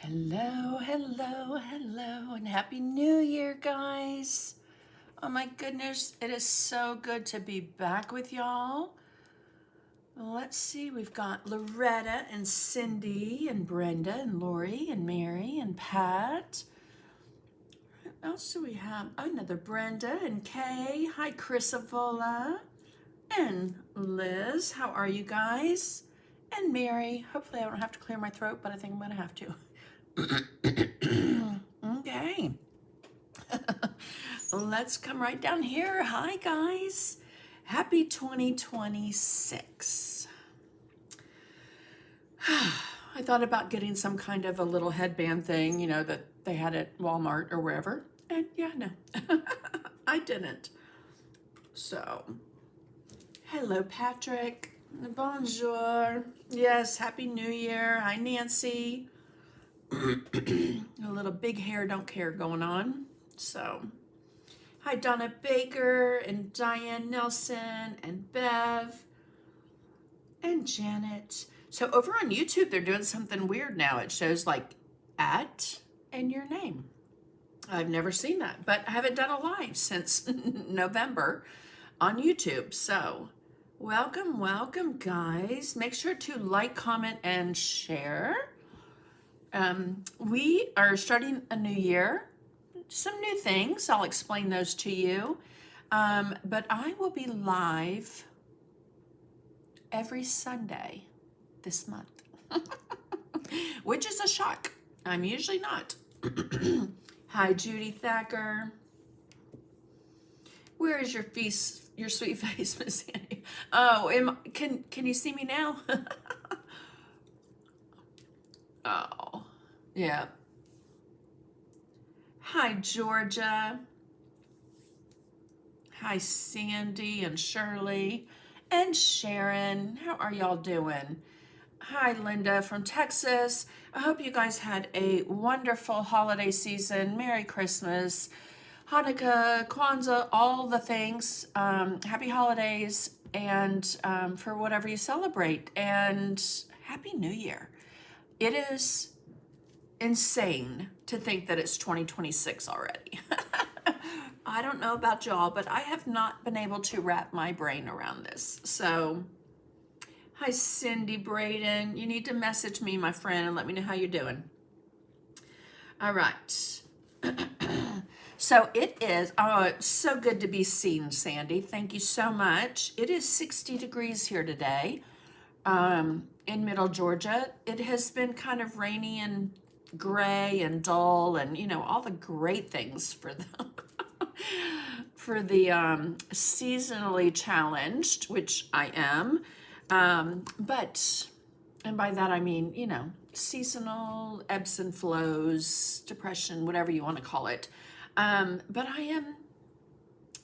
Hello, hello, hello, and Happy New Year, guys. Oh my goodness, it is so good to be back with y'all. Let's see, we've got Loretta and Cindy and Brenda and Lori and Mary and Pat. What else do we have? Another Brenda and Kay. Hi, Chris Avola and Liz. How are you guys? And Mary. Hopefully I don't have to clear my throat, but I think I'm going to have to. Okay. Let's come right down here. Hi, guys. Happy 2026. I thought about getting some kind of a little headband thing, that they had at Walmart or wherever. And yeah, no, I didn't. So, hello, Patrick. Bonjour. Yes, Happy New Year. Hi, Nancy. A little big hair, don't care going on. So, hi, Donna Baker and Diane Nelson and Bev and Janet. So over on YouTube, they're doing something weird now. It shows like at and your name. I've never seen that, but I haven't done a live since November on YouTube. So welcome, welcome, guys. Make sure to like, comment, and share. We are starting a new year, some new things. I'll explain those to you. But I will be live every Sunday this month, which is a shock. I'm usually not. Hi, Judy Thacker. Where is your sweet face, Miss Annie? Oh, can you see me now? Oh, yeah. Hi, Georgia. Hi, Sandy and Shirley and Sharon. How are y'all doing? Hi, Linda from Texas. I hope you guys had a wonderful holiday season. Merry Christmas, Hanukkah, Kwanzaa, all the things. Happy holidays, and for whatever you celebrate. And Happy New Year. It is insane to think that it's 2026 already. I don't know about y'all, but I have not been able to wrap my brain around this. So, hi, Cindy Braden. You need to message me, my friend, and let me know how you're doing. All right. So it is, it's so good to be seen, Sandy. Thank you so much. It is 60 degrees here today in Middle Georgia. It has been kind of rainy and gray and dull and, all the great things for the for the seasonally challenged, which I am. But, and by that I mean, seasonal ebbs and flows, depression, whatever you want to call it. But I am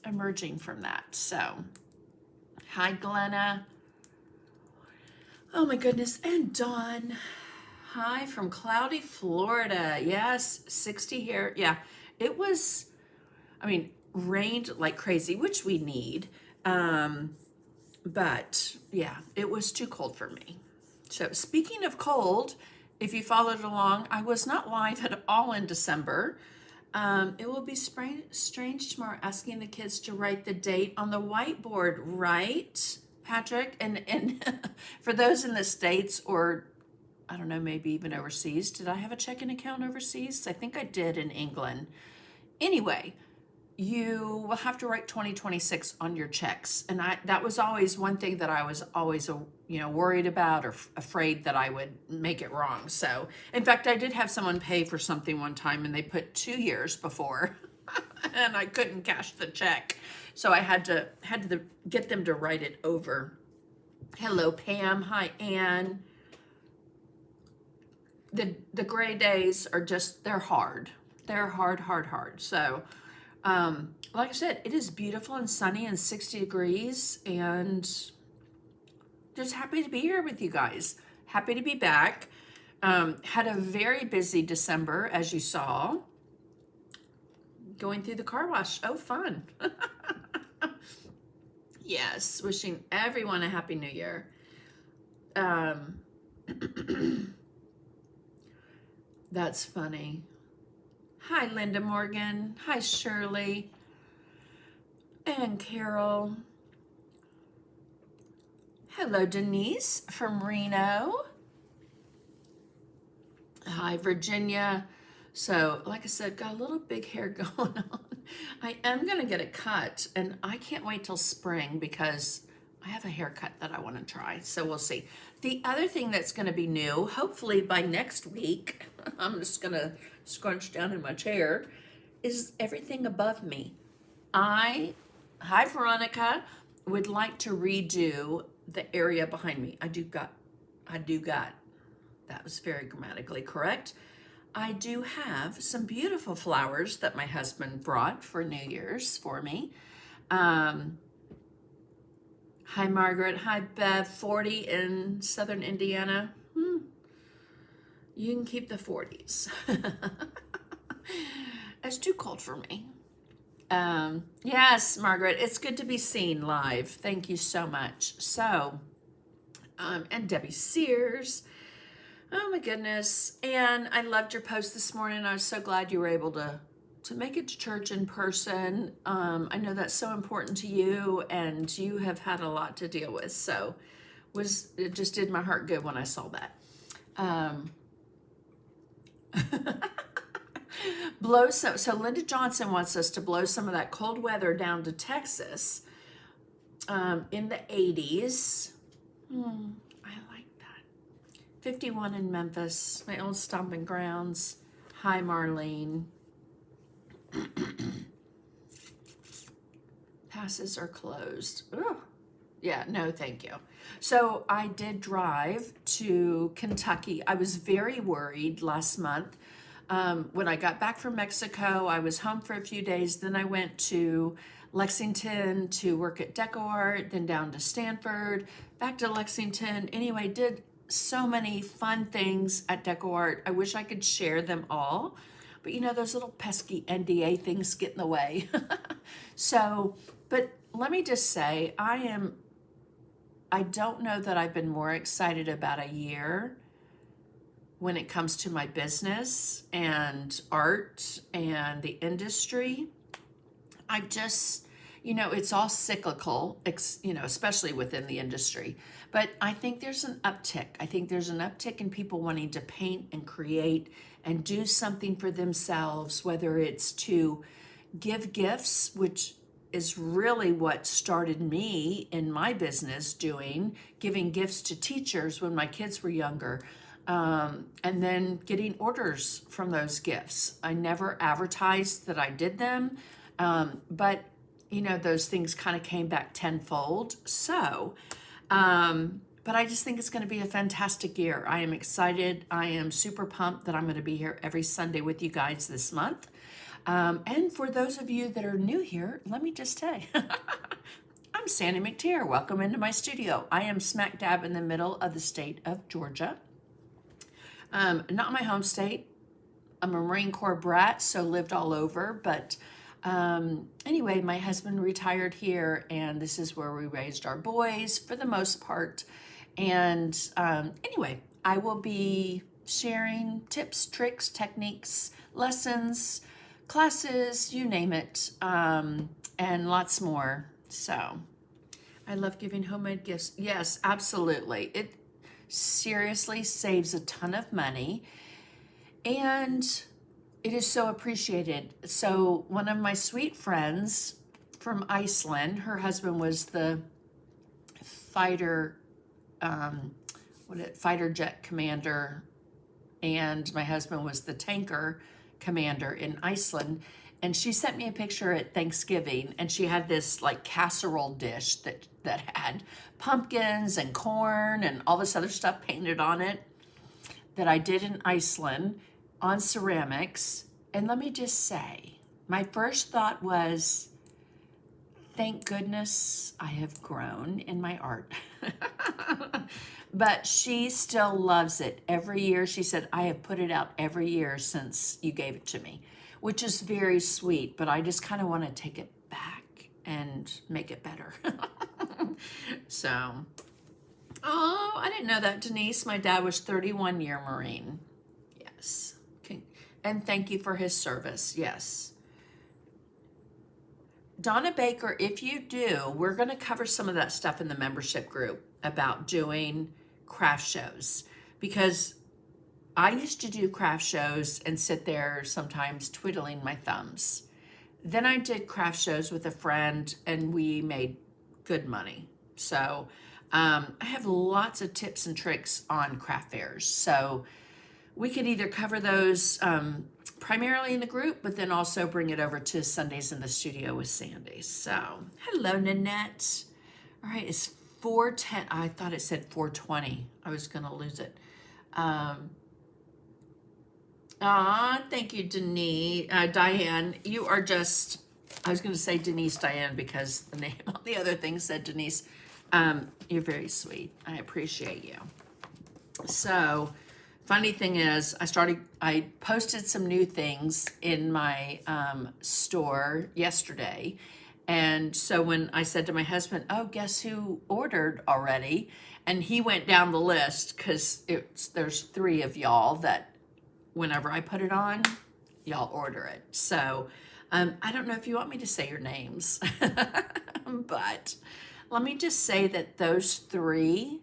emerging from that. So, hi, Glenna. Oh my goodness. And Dawn. Hi from cloudy Florida. Yes, 60 here. Yeah, it was, rained like crazy, which we need. But yeah, it was too cold for me. So speaking of cold, if you followed along, I was not live at all in December. It will be strange tomorrow asking the kids to write the date on the whiteboard, right, Patrick? And for those in the States, or I don't know, maybe even overseas, did I have a checking account overseas? I think I did in England. Anyway, you will have to write 2026 on your checks. And that was always one thing that I was always, worried about or afraid that I would make it wrong. So, in fact, I did have someone pay for something one time and they put 2 years before and I couldn't cash the check. So I had to get them to write it over. Hello, Pam. Hi, Ann. The gray days are just, they're hard. They're hard. So, like I said, it is beautiful and sunny and 60 degrees, and just happy to be here with you guys. Happy to be back. Had a very busy December, as you saw. Going through the car wash. Oh, fun. Yes, wishing everyone a happy new year. That's funny. Hi, Linda Morgan. Hi, Shirley and Carol. Hello, Denise from Reno. Hi, Virginia. So, like I said, got a little big hair going on. I am going to get it cut, and I can't wait till spring because I have a haircut that I want to try. So, we'll see. The other thing that's going to be new, hopefully by next week, I'm just going to scrunch down in my chair, is everything above me. Hi, Veronica, would like to redo the area behind me. I do got, that was very grammatically correct. I do have some beautiful flowers that my husband brought for New Year's for me. Hi, Margaret. Hi, Bev. 40 in Southern Indiana. You can keep the 40s. It's too cold for me. Yes, Margaret, it's good to be seen live. Thank you so much. So, and Debbie Sears. Oh my goodness. And I loved your post this morning. I was so glad you were able to make it to church in person. I know that's so important to you, and you have had a lot to deal with. So it just did my heart good when I saw that. So Linda Johnson wants us to blow some of that cold weather down to Texas in the 80s. I like that. 51 in Memphis, my old stomping grounds. Hi, Marlene. Passes are closed. Ugh. Yeah, no, thank you. So I did drive to Kentucky. I was very worried last month. When I got back from Mexico, I was home for a few days. Then I went to Lexington to work at DecoArt, then down to Stanford, back to Lexington. Anyway, did so many fun things at DecoArt. I wish I could share them all, but you know, those little pesky NDA things get in the way. So, but let me just say, I don't know that I've been more excited about a year when it comes to my business and art and the industry. I just, it's all cyclical, especially within the industry. But I think there's an uptick. I think there's an uptick in people wanting to paint and create and do something for themselves, whether it's to give gifts, which is really what started me in my business giving gifts to teachers when my kids were younger. And then getting orders from those gifts. I never advertised that I did them, but those things kind of came back tenfold. So, but I just think it's going to be a fantastic year. I am excited. I am super pumped that I'm going to be here every Sunday with you guys this month. And for those of you that are new here, let me just say, I'm Sandy McTeer. Welcome into my studio. I am smack dab in the middle of the state of Georgia. Not my home state. I'm a Marine Corps brat, so lived all over. But anyway, my husband retired here, and this is where we raised our boys for the most part. And anyway, I will be sharing tips, tricks, techniques, lessons, classes, you name it, and lots more. So I love giving homemade gifts. Yes, absolutely. It seriously saves a ton of money, and it is so appreciated. So one of my sweet friends from Iceland, her husband was the fighter jet commander, and my husband was the tanker commander in Iceland. And she sent me a picture at Thanksgiving, and she had this like casserole dish that had pumpkins and corn and all this other stuff painted on it that I did in Iceland on ceramics. And let me just say, my first thought was, thank goodness I have grown in my art. But she still loves it. Every year, she said, I have put it out every year since you gave it to me, which is very sweet, but I just kind of want to take it back and make it better. So, oh, I didn't know that, Denise. My dad was 31-year Marine. Yes. And thank you for his service. Yes. Donna Baker, if you do, we're going to cover some of that stuff in the membership group about doing craft shows, because I used to do craft shows and sit there sometimes twiddling my thumbs. Then I did craft shows with a friend and we made good money. So I have lots of tips and tricks on craft fairs. So we could either cover those primarily in the group, but then also bring it over to Sundays in the studio with Sandy. So hello, Nanette. All right, it's 4:10. I thought it said 4:20. I was going to lose it. Thank you, Denise. Diane, you are just, I was going to say Denise Diane because the name on the other thing said Denise. You're very sweet. I appreciate you. So, funny thing is, I posted some new things in my store yesterday. And so when I said to my husband, oh, guess who ordered already? And he went down the list because there's 3 of y'all that whenever I put it on, y'all order it. So I don't know if you want me to say your names, but let me just say that those 3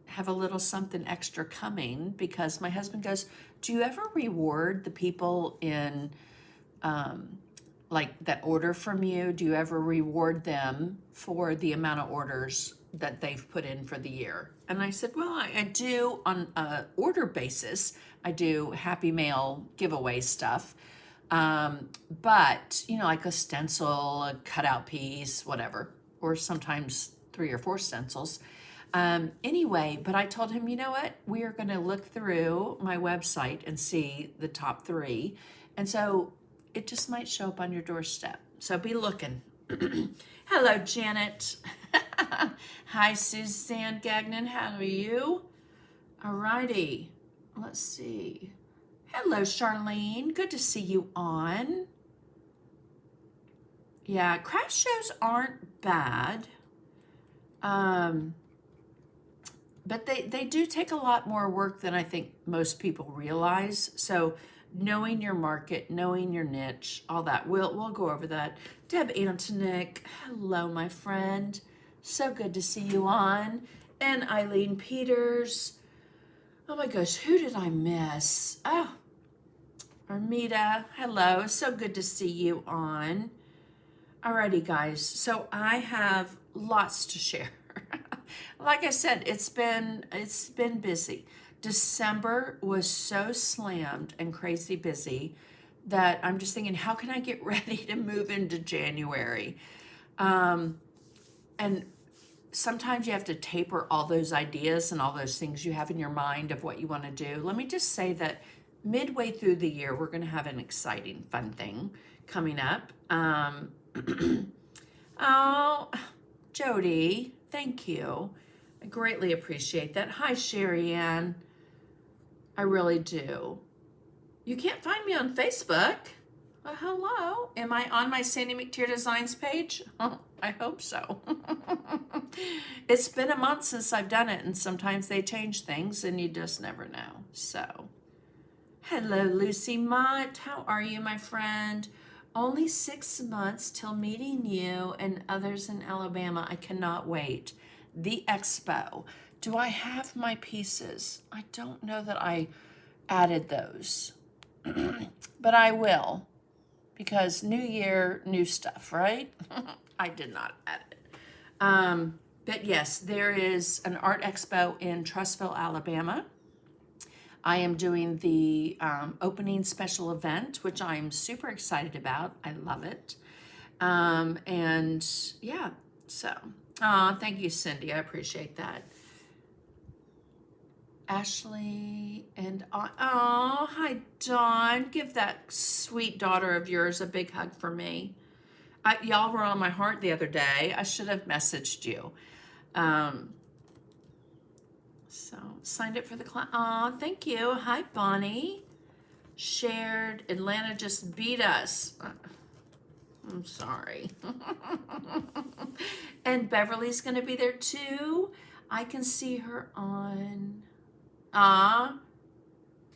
have a little something extra coming, because my husband goes, do you ever reward the people in like that order from you? Do you ever reward them for the amount of orders that they've put in for the year? And I said, well, I do on a order basis. I do Happy Mail giveaway stuff. But, like a stencil, a cutout piece, whatever, or sometimes 3 or 4 stencils. Anyway, but I told him, you know what? We are going to look through my website and see the top 3. And so it just might show up on your doorstep. So be looking. Hello, Janet. Hi, Suzanne Gagnon. How are you? All righty. Let's see. Hello, Charlene. Good to see you on. Yeah, craft shows aren't bad. But they do take a lot more work than I think most people realize. So knowing your market, knowing your niche, all that, we'll go over that. Deb Antonick, hello, my friend. So good to see you on. And Eileen Peters. Oh my gosh, who did I miss? Oh, Armida, hello. So good to see you on. Alrighty, guys. So I have lots to share. Like I said, it's been busy. December was so slammed and crazy busy that I'm just thinking, how can I get ready to move into January? And sometimes you have to taper all those ideas and all those things you have in your mind of what you want to do. Let me just say that midway through the year, we're going to have an exciting, fun thing coming up. Oh, Jody, thank you. I greatly appreciate that. Hi, Sherry Ann. I really do. You can't find me on Facebook. Hello. Am I on my Sandy McTeer Designs page? Oh, I hope so. It's been a month since I've done it, and sometimes they change things, and you just never know. So, hello, Lucy Mott. How are you, my friend? Only 6 months till meeting you and others in Alabama. I cannot wait. The expo. Do I have my pieces? I don't know that I added those, but I will, because new year, new stuff, right? I did not add it. But yes, there is an art expo in Trussville, Alabama. I am doing the opening special event, which I'm super excited about. I love it. And yeah, so thank you, Cindy. I appreciate that. Ashley and oh, hi, Dawn. Give that sweet daughter of yours a big hug for me. Y'all were on my heart the other day. I should have messaged you. So signed up for the class. Oh, thank you. Hi, Bonnie. Shared. Atlanta just beat us. I'm sorry. And Beverly's going to be there too. I can see her on.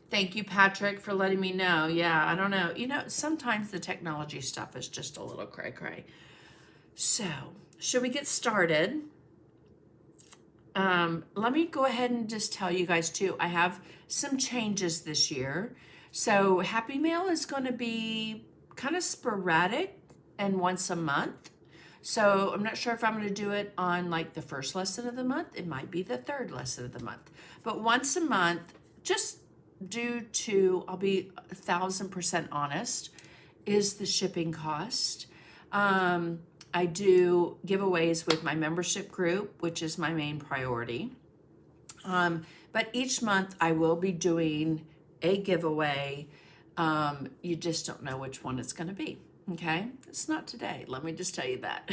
Thank you, Patrick, for letting me know. Yeah, I don't know. Sometimes the technology stuff is just a little cray cray. So, should we get started? Let me go ahead and just tell you guys too, I have some changes this year. So, Happy Mail is going to be kind of sporadic and once a month. So, I'm not sure if I'm going to do it on like the first lesson of the month. It might be the third lesson of the month. But once a month, just due to, I'll be 1,000% honest, is the shipping cost. I do giveaways with my membership group, which is my main priority. But each month I will be doing a giveaway. You just don't know which one it's going to be. Okay. It's not today. Let me just tell you that.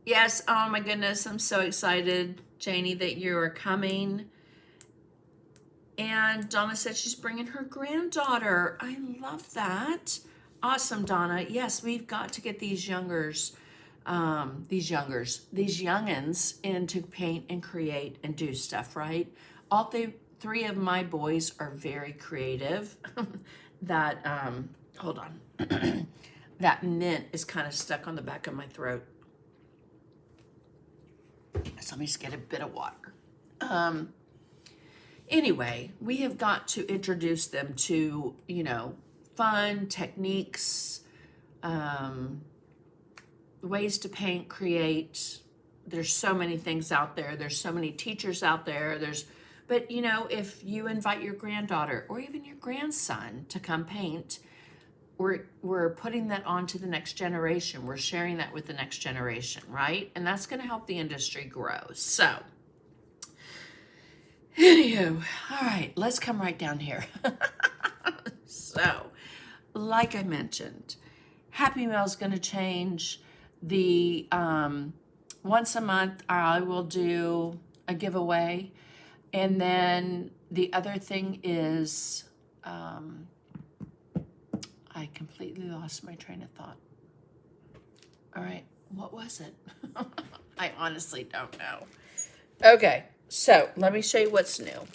Yes. Oh my goodness. I'm so excited, Janie, that you are coming. And Donna said she's bringing her granddaughter. I love that. Awesome, Donna. Yes, we've got to get these youngins into paint and create and do stuff, right? All three of my boys are very creative. That, hold on. That mint is kind of stuck on the back of my throat. So let me just get a bit of water. Anyway, we have got to introduce them to, fun techniques, ways to paint, create. There's so many things out there. There's so many teachers out there. But if you invite your granddaughter or even your grandson to come paint, we're putting that on to the next generation. We're sharing that with the next generation, right? And that's going to help the industry grow. So, anywho, all right, let's come right down here. So, like I mentioned, Happy Mail is going to change. The once a month I will do a giveaway, and then the other thing is I completely lost my train of thought. All right, what was it? I honestly don't know. Okay, so let me show you what's new.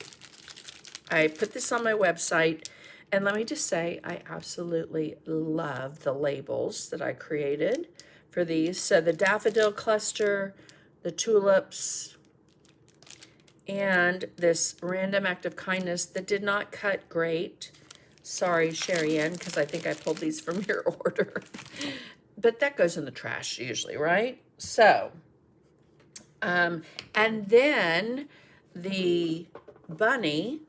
I put this on my website, and let me just say I absolutely love the labels that I created for these. So the daffodil cluster, the tulips, and this random act of kindness that did not cut great. Sorry, Sherry Ann, because I think I pulled these from your order. But that goes in the trash usually, right? So, and then the bunny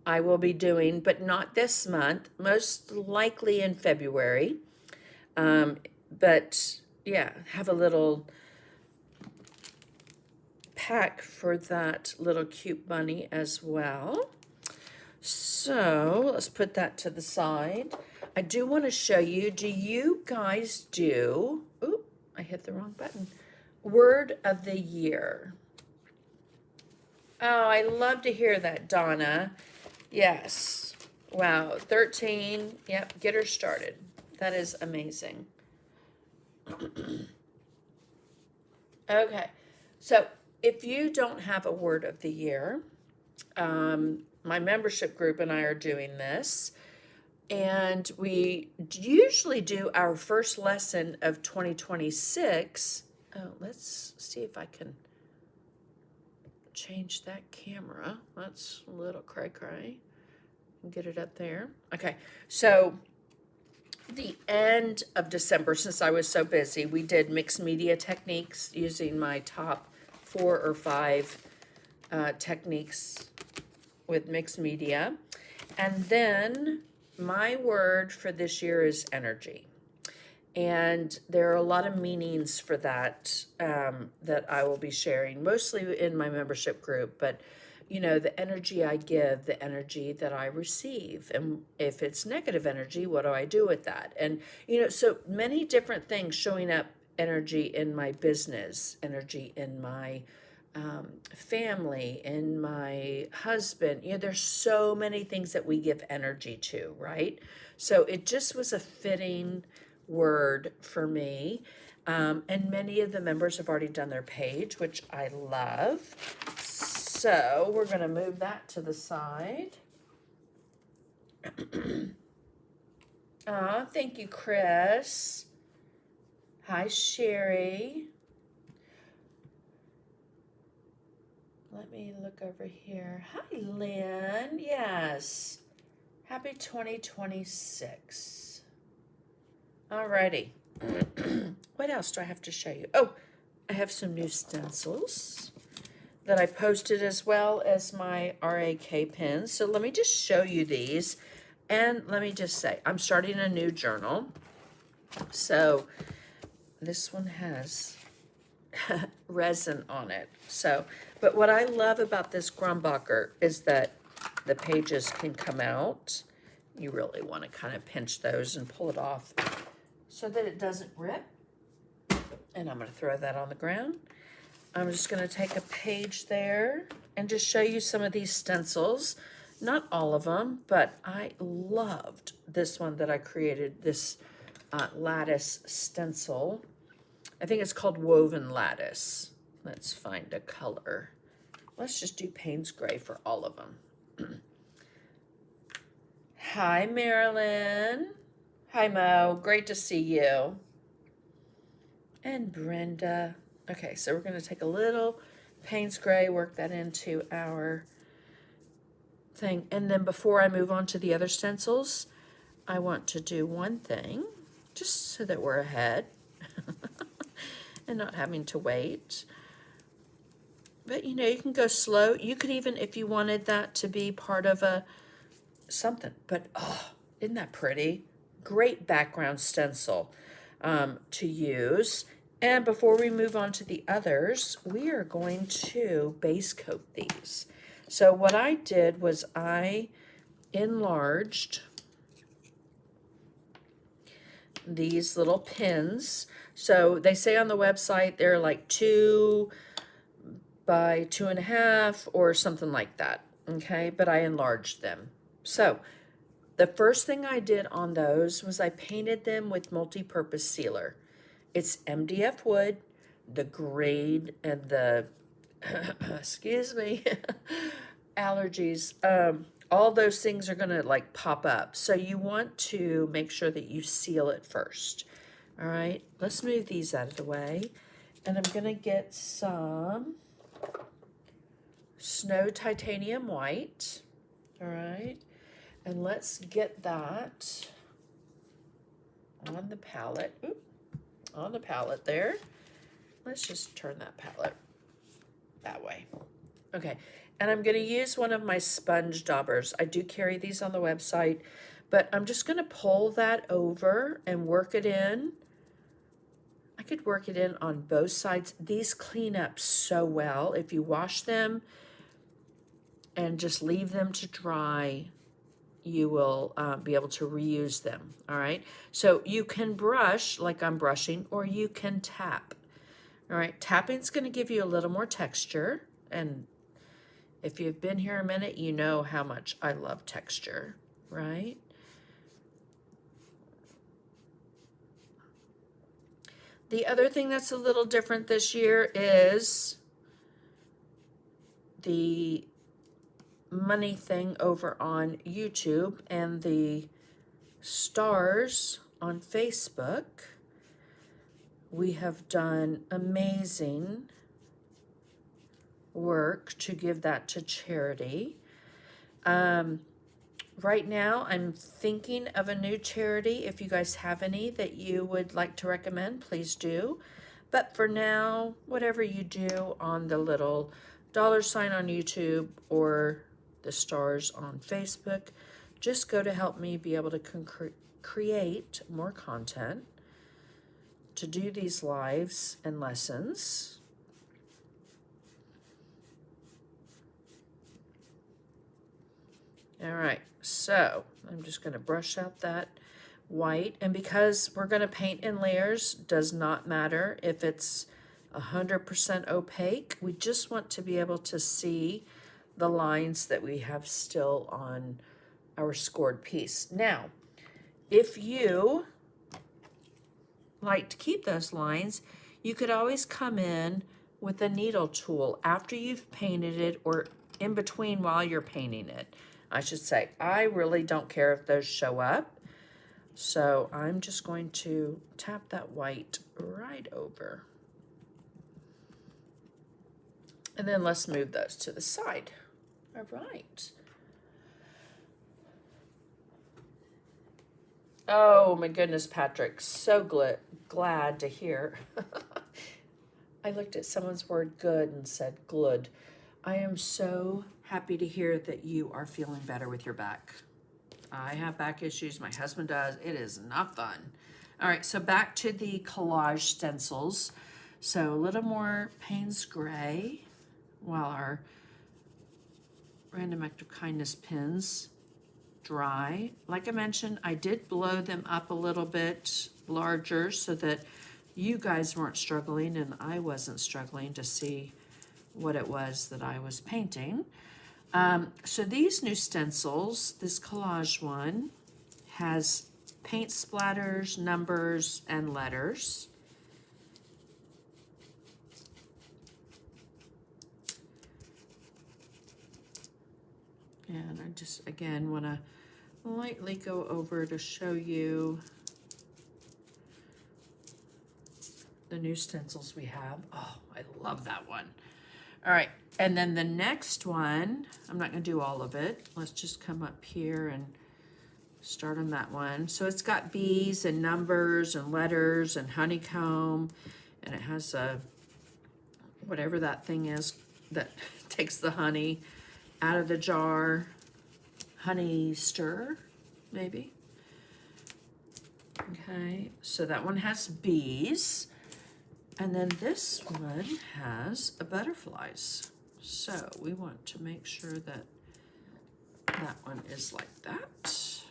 I will be doing, but not this month, most likely in February. But yeah, have a little pack for that little cute bunny as well. So let's put that to the side. I do want to show you, do you guys do, ooh, I hit the wrong button, word of the year? Oh, I love to hear that, Donna. Yes. Wow, 13. Yep, get her started. That is amazing. Okay, so if you don't have a word of the year, my membership group and I are doing this, and we usually do our first lesson of 2026. Oh, let's see if I can change that camera. That's a little cray-cray. Get it up there. Okay, so the end of December, since I was so busy, we did mixed media techniques using my top 4 or 5 techniques with mixed media. And then my word for this year is energy. And there are a lot of meanings for that that I will be sharing, mostly in my membership group. But, the energy I give, the energy that I receive. And if it's negative energy, what do I do with that? And, so many different things showing up, energy in my business, energy in my family, in my husband. There's so many things that we give energy to, right? So it just was a fitting word for me. And many of the members have already done their page, which I love. So we're going to move that to the side. Thank you, Chris. Hi, Sherry. Let me look over here. Hi, Lynn. Yes. Happy 2026. Alrighty. What else do I have to show you? Oh, I have some new stencils that I posted as well as my RAK pins. So let me just show you these. And let me just say, I'm starting a new journal. So this one has resin on it. So, but what I love about this Grumbacher is that the pages can come out. You really want to kind of pinch those and pull it off so that it doesn't rip. And I'm going to throw that on the ground. I'm just going to take a page there and just show you some of these stencils. Not all of them, but I loved this one that I created, this lattice stencil. I think it's called Woven Lattice. Let's find a color. Let's just do Payne's Gray for all of them. Hi, Marilyn. Hi, Mo. Great to see you. And Brenda. Okay, so we're going to take a little Payne's Gray, work that into our thing. And then before I move on to the other stencils, I want to do one thing, just so that we're ahead and not having to wait. But, you know, you can go slow. You could even, if you wanted that to be part of a something. But, oh, isn't that pretty? Great background stencil to use. And before we move on to the others, we are going to base coat these. So what I did was I enlarged these little pins. So they say on the website they're like 2 by 2.5 or something like that. Okay, but I enlarged them. So the first thing I did on those was I painted them with multi-purpose sealer. It's MDF wood, the grade and the, excuse me, allergies. All those things are gonna like pop up. So you want to make sure that you seal it first. All right, let's move these out of the way. And I'm gonna get some Snow Titanium White. All right, and let's get that on the palette. Oop. On the palette there. Let's just turn that palette that way. Okay, and I'm going to use one of my sponge daubers. I do carry these on the website, but I'm just going to pull that over and work it in. I could work it in on both sides. These clean up so well. If you wash them and just leave them to dry, you will be able to reuse them. All right, so you can brush like I'm brushing, or you can tap. All right, tapping's going to give you a little more texture, and if you've been here a minute, you know how much I love texture, right? The other thing that's a little different this year is the money thing over on YouTube and the stars on Facebook. We have done amazing work to give that to charity. Right now, I'm thinking of a new charity. If you guys have any that you would like to recommend, please do. But for now, whatever you do on the little $sign on YouTube or the stars on Facebook, just go to help me be able to create more content to do these lives and lessons. All right, so I'm just going to brush out that white, and because we're going to paint in layers, does not matter if it's 100% opaque. We just want to be able to see the lines that we have still on our scored piece. Now, if you like to keep those lines, you could always come in with a needle tool after you've painted it, or in between while you're painting it, I should say. I really don't care if those show up. So I'm just going to tap that white right over. And then let's move those to the side. All right. Oh my goodness, Patrick, so glad to hear. I looked at someone's word good and said glud. I am so happy to hear that you are feeling better with your back. I have back issues, my husband does. It is not fun. All right, so back to the collage stencils. So a little more Payne's Gray while our Random Act of Kindness pins dry. Like I mentioned, I did blow them up a little bit larger so that you guys weren't struggling and I wasn't struggling to see what it was that I was painting. So these new stencils, this collage one, has paint splatters, numbers, and letters. And I just, again, want to lightly go over to show you the new stencils we have. Oh, I love that one. All right, and then the next one, I'm not going to do all of it. Let's just come up here and start on that one. So it's got bees and numbers and letters and honeycomb, and it has a, whatever that thing is that takes the honey out of the jar, honey stir, maybe. Okay, so that one has bees. And then this one has butterflies. So we want to make sure that that one is like that.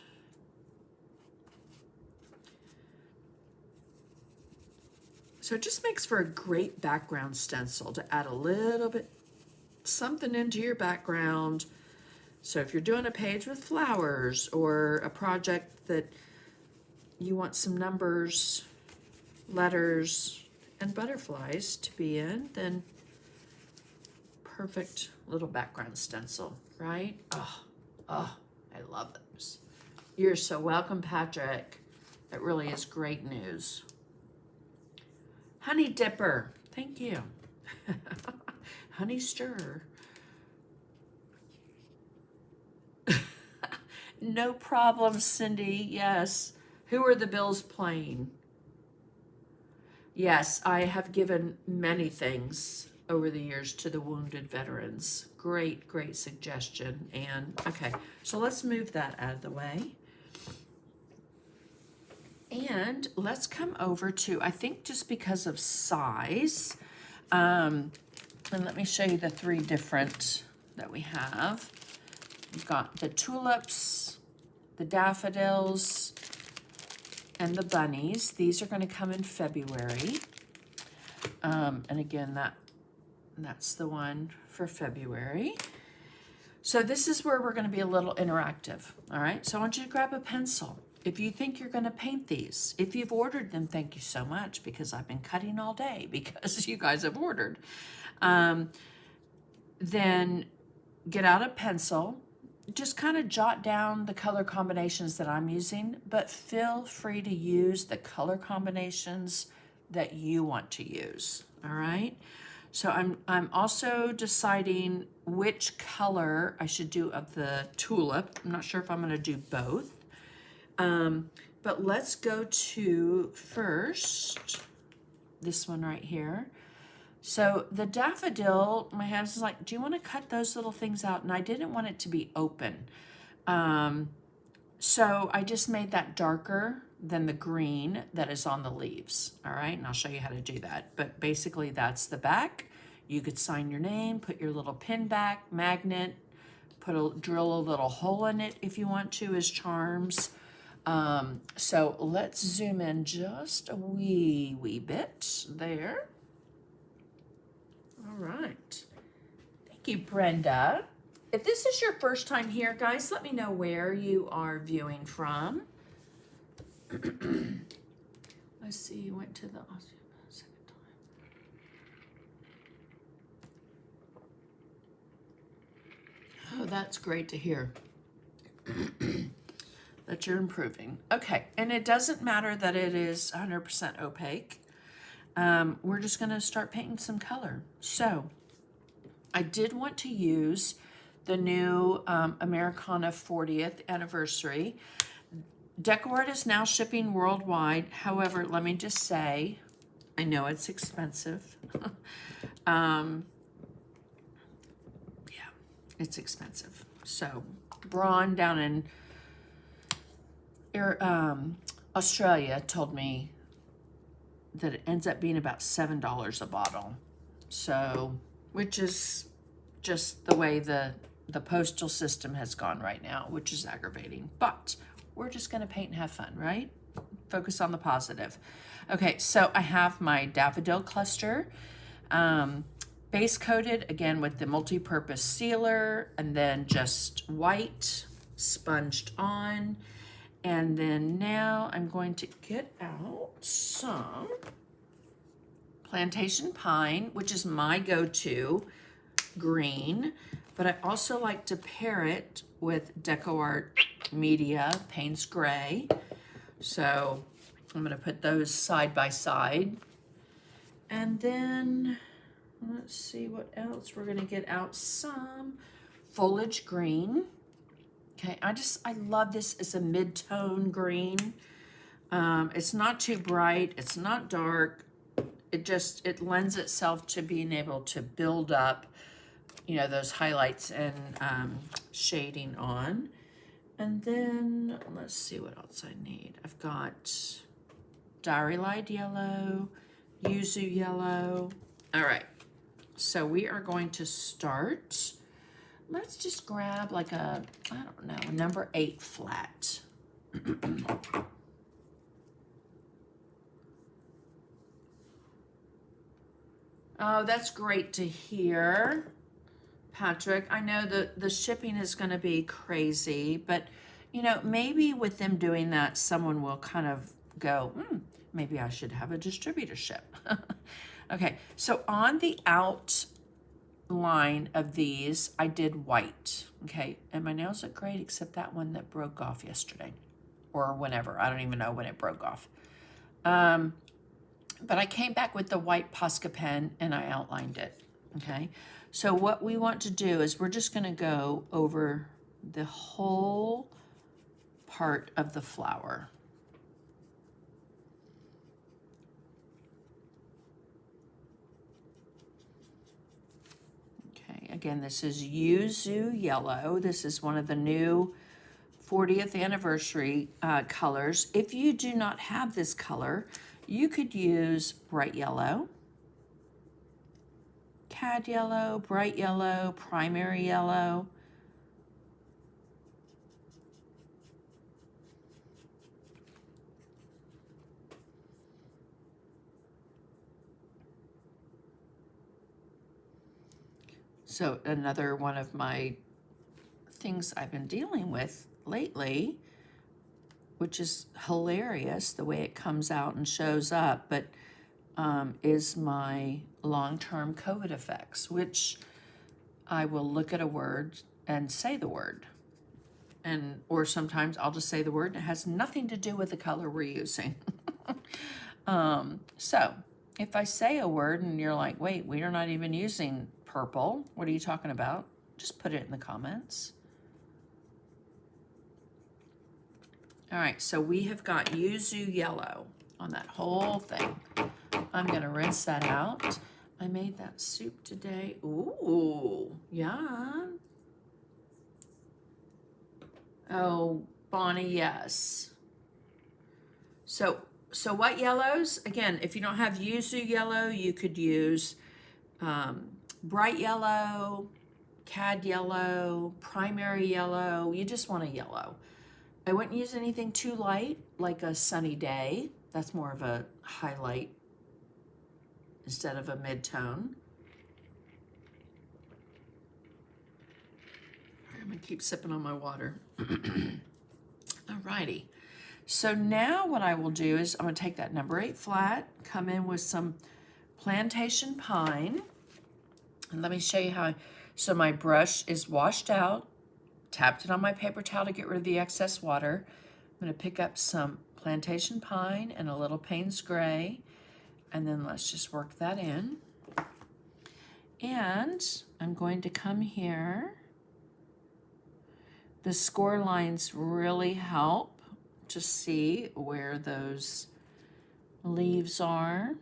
So it just makes for a great background stencil to add a little bit something into your background. So if you're doing a page with flowers or a project that you want some numbers, letters, and butterflies to be in, then perfect little background stencil, right? Oh, I love those. You're so welcome, Patrick. That really is great news. Honey Dipper, thank you. Honey Stir. No problem, Cindy, yes. Who are the Bills playing? Yes, I have given many things over the years to the wounded veterans. Great, great suggestion. And okay, so let's move that out of the way. And let's come over to, I think just because of size, and let me show you the three different that we have. We've got the tulips, the daffodils, and the bunnies. These are going to come in February. And again, that's the one for February. So this is where we're going to be a little interactive. All right, so I want you to grab a pencil. If you think you're going to paint these, if you've ordered them, thank you so much, because I've been cutting all day because you guys have ordered. Then get out a pencil. Just kind of jot down the color combinations that I'm using, but feel free to use the color combinations that you want to use, all right? So I'm also deciding which color I should do of the tulip. I'm not sure if I'm gonna do both. But let's go to first, this one right here. So the daffodil, my husband's like, do you want to cut those little things out? And I didn't want it to be open. So I just made that darker than the green that is on the leaves. All right, and I'll show you how to do that. But basically that's the back. You could sign your name, put your little pin back, magnet, drill a little hole in it if you want to as charms. So let's zoom in just a wee bit there. All right. Thank you, Brenda. If this is your first time here, guys, let me know where you are viewing from. Let's see, you went to the second time. that's great to hear that you're improving. Okay, and it doesn't matter that it is 100% opaque. We're just gonna start painting some color. So I did want to use the new Americana 40th anniversary. DecoArt is now shipping worldwide. However, let me just say, I know it's expensive. Yeah, it's expensive. So Braun down in Australia told me that it ends up being about $7 a bottle. So, which is just the way the postal system has gone right now, which is aggravating. But we're just gonna paint and have fun, right? Focus on the positive. Okay, so I have my daffodil cluster, base coated again with the multi-purpose sealer, and then just white sponged on. And then now I'm going to get out some Plantation Pine, which is my go-to green, but I also like to pair it with DecoArt Media Payne's Gray. So I'm gonna put those side by side. And then let's see what else. We're gonna get out some Foliage Green. Okay, I love this as a mid-tone green. It's not too bright, it's not dark. It lends itself to being able to build up, you know, those highlights and shading on. And then let's see what else I need. I've got Diary Light Yellow, Yuzu Yellow. All right, so we are going to start. Let's just grab like a, I don't know, a number 8 flat. Oh, that's great to hear, Patrick. I know that the shipping is going to be crazy, but you know, maybe with them doing that, someone will kind of go, maybe I should have a distributorship. Okay, so on the out line of these, I did white. Okay, and my nails look great except that one that broke off yesterday or whenever. I don't even know when it broke off. But I came back with the white Posca pen and I outlined it. Okay, so what we want to do is we're just going to go over the whole part of the flower. Again, this is Yuzu Yellow. This is one of the new 40th anniversary colors. If you do not have this color, you could use bright yellow, cad yellow, bright yellow, primary yellow. So another one of my things I've been dealing with lately, which is hilarious the way it comes out and shows up, but is my long-term COVID effects, which I will look at a word and say the word. Or sometimes I'll just say the word and it has nothing to do with the color we're using. So if I say a word and you're like, wait, we are not even using purple, what are you talking about? Just put it in the comments. All right, so we have got Yuzu Yellow on that whole thing. I'm gonna rinse that out. I made that soup today. Ooh, yeah. Oh, Bonnie, yes. So what yellows? Again, if you don't have Yuzu Yellow, you could use bright yellow, cad yellow, primary yellow. You just want a yellow. I wouldn't use anything too light, like a sunny day. That's more of a highlight instead of a mid-tone. I'm gonna keep sipping on my water. Alrighty. So now what I will do is I'm gonna take that number 8 flat, come in with some Plantation Pine, and let me show you how. So my brush is washed out tapped it on my paper towel to get rid of the excess water. I'm going to pick up some Plantation Pine and a little Payne's Gray, and then let's just work that in. And I'm going to come here. The score lines really help to see where those leaves are.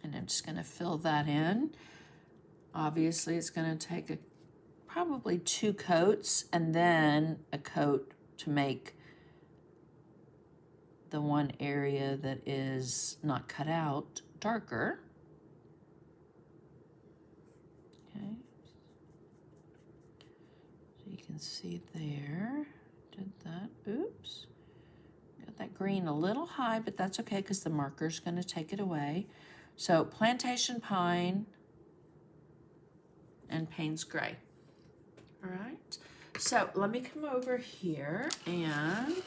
And I'm just going to fill that in. Obviously, it's going to take probably 2 coats and then a coat to make the one area that is not cut out darker. Okay. So you can see there. Did that. Oops. Got that green a little high, but that's okay because the marker's going to take it away. So Plantation Pine and Payne's Gray. All right. So let me come over here and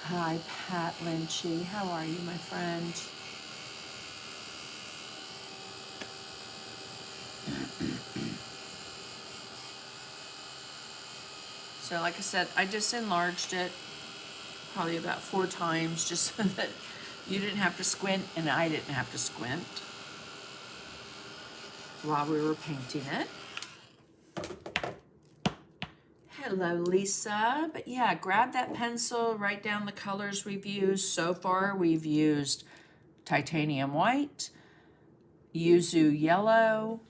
hi, Pat Lynchy. How are you, my friend? So like I said, I just enlarged it probably about 4 times just so that you didn't have to squint and I didn't have to squint while we were painting it. Hello, Lisa. But yeah, grab that pencil, write down the colors we've used. So far, we've used titanium white, yuzu yellow,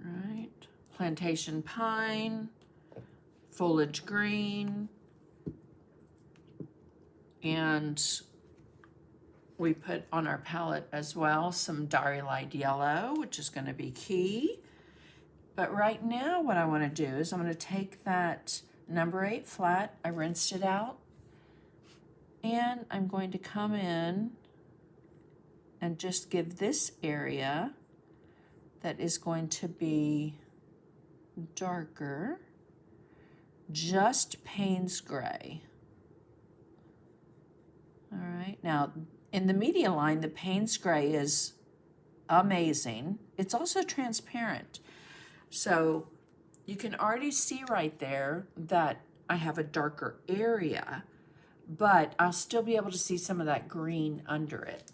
right? Plantation pine, foliage green, and we put on our palette as well some Diary-Lied yellow, which is going to be key. But right now what I want to do is I'm going to take that number 8 flat, I rinsed it out, and I'm going to come in and just give this area that is going to be darker just Payne's Gray. All right, now in the media line, the Payne's Gray is amazing. It's also transparent. So you can already see right there that I have a darker area, but I'll still be able to see some of that green under it.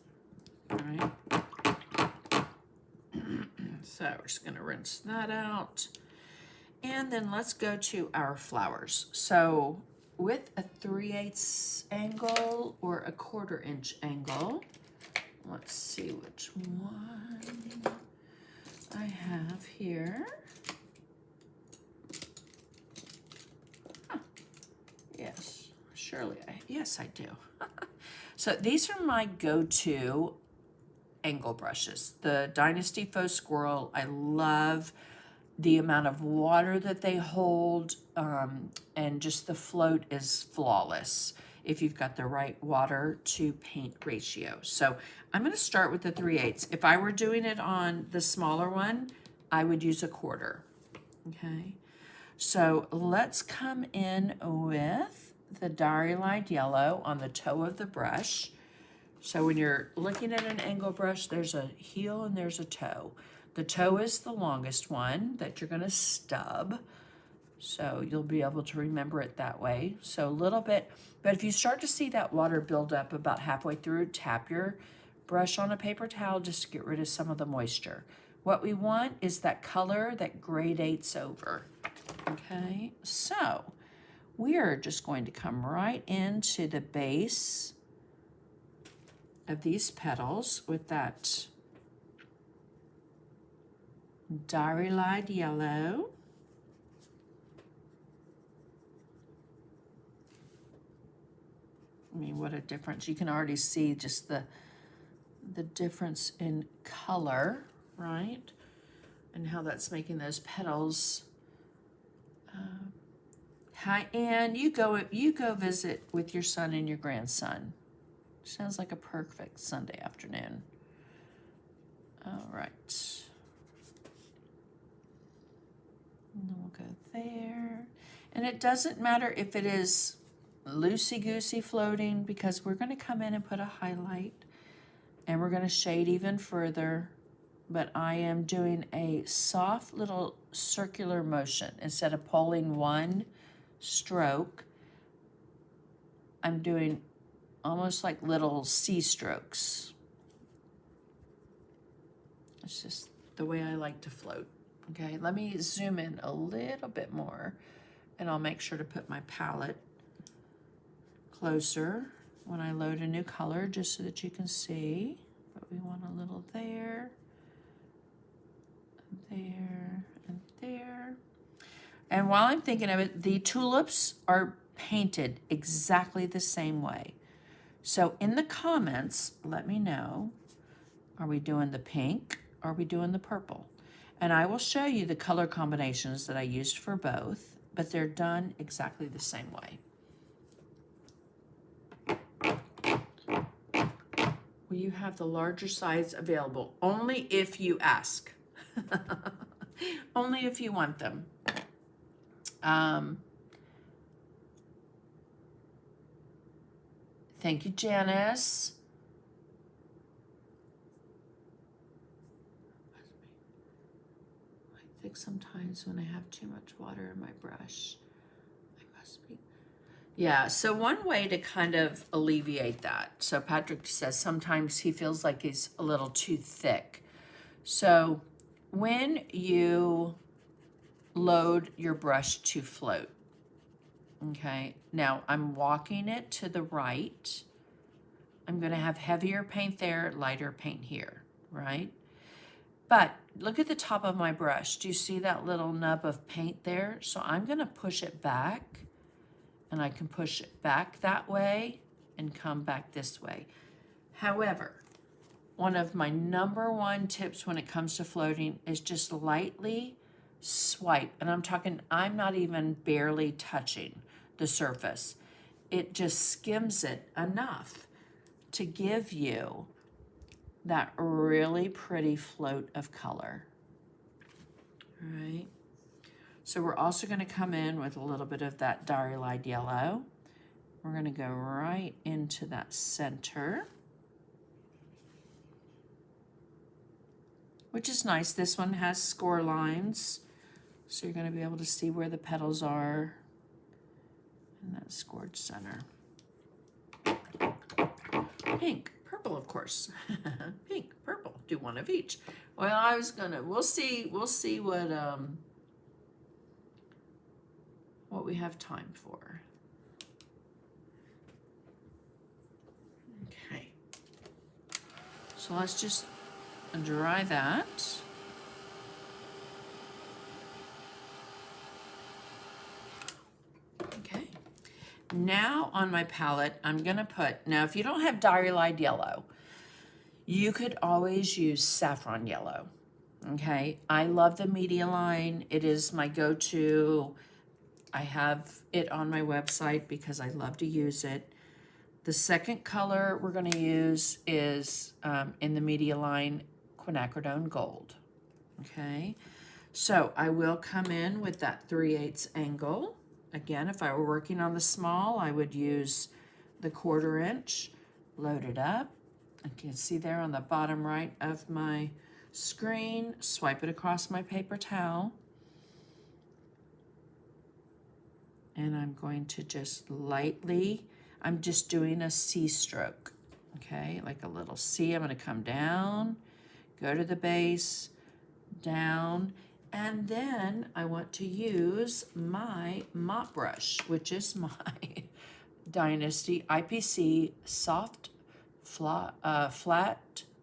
All right. So we're just going to rinse that out. And then let's go to our flowers. So with a 3/8 angle or a 1/4 inch angle, let's see which one I have here. Huh. Yes, surely yes, I do. So these are my go-to angle brushes. The Dynasty Faux Squirrel, I love the amount of water that they hold, and just the float is flawless if you've got the right water to paint ratio. So I'm going to start with the 3/8. If I were doing it on the smaller one, I would use a 1/4. Okay, so let's come in with the Diary-Lied yellow on the toe of the brush. So when you're looking at an angle brush, there's a heel and there's a toe. The toe is the longest one that you're going to stub. So you'll be able to remember it that way. So a little bit, but if you start to see that water build up about halfway through, tap your brush on a paper towel just to get rid of some of the moisture. What we want is that color that gradates over. Okay, so we are just going to come right into the base of these petals with that Diary-Lied yellow. I mean, what a difference. You can already see just the difference in color, right? And how that's making those petals. Hi, Ann. You go visit with your son and your grandson. Sounds like a perfect Sunday afternoon. All right. And then we'll go there. And it doesn't matter if it is loosey-goosey floating because we're going to come in and put a highlight and we're going to shade even further, but I am doing a soft little circular motion. Instead of pulling one stroke, I'm doing almost like little C strokes. It's just the way I like to float. Okay, let me zoom in a little bit more and I'll make sure to put my palette closer when I load a new color just so that you can see. But we want a little there, there, and there. And while I'm thinking of it, the tulips are painted exactly the same way. So in the comments, let me know, are we doing the pink? Are we doing the purple? And I will show you the color combinations that I used for both, but they're done exactly the same way. Well, you have the larger size available, only if you ask. Only if you want them. Thank you, Janice. I think sometimes when I have too much water in my brush, I must be. Yeah, so one way to kind of alleviate that. So Patrick says sometimes he feels like he's a little too thick. So when you load your brush to float, okay, now I'm walking it to the right. I'm going to have heavier paint there, lighter paint here, right? But look at the top of my brush. Do you see that little nub of paint there? So I'm going to push it back, and I can push it back that way and come back this way. However, one of my #1 tips when it comes to floating is just lightly swipe. And I'm talking, I'm not even barely touching the surface. It just skims it enough to give you that really pretty float of color. All right. So we're also going to come in with a little bit of that Diary-Lied yellow. We're going to go right into that center, which is nice. This one has score lines, so you're going to be able to see where the petals are in that scored center. Pink, purple, of course. Pink, purple, do one of each. Well, I was gonna, we'll see what we have time for. Okay, so let's just dry that. Okay. Now on my palette, I'm gonna put, now if you don't have Diary-Lied yellow, you could always use saffron yellow, okay? I love the Media line. It is my go-to. I have it on my website because I love to use it. The second color we're gonna use is, in the Media line, quinacridone gold, okay? So I will come in with that 3/8 angle. Again, if I were working on the small, I would use the 1/4 inch, load it up. You can see there on the bottom right of my screen, swipe it across my paper towel. And I'm going to just lightly, I'm just doing a C stroke, okay? Like a little C. I'm gonna come down, go to the base, down, and then I want to use my mop brush, which is my Dynasty IPC Soft Flat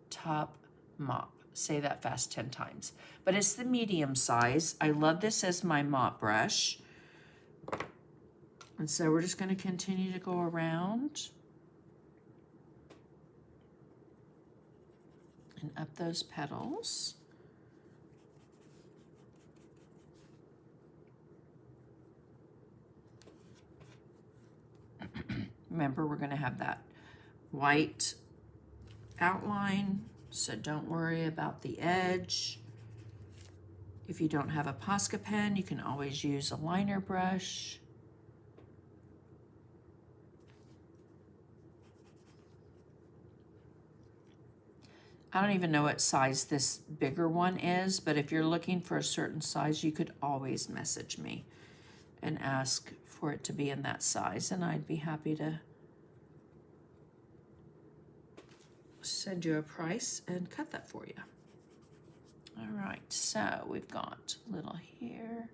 Top Mop. Say that fast 10 times. But it's the medium size. I love this as my mop brush. And so we're just going to continue to go around and up those petals. Remember, we're going to have that white outline, so don't worry about the edge. If you don't have a Posca pen, you can always use a liner brush. I don't even know what size this bigger one is, but if you're looking for a certain size, you could always message me and ask for it to be in that size, and I'd be happy to send you a price and cut that for you. All right, so we've got a little here.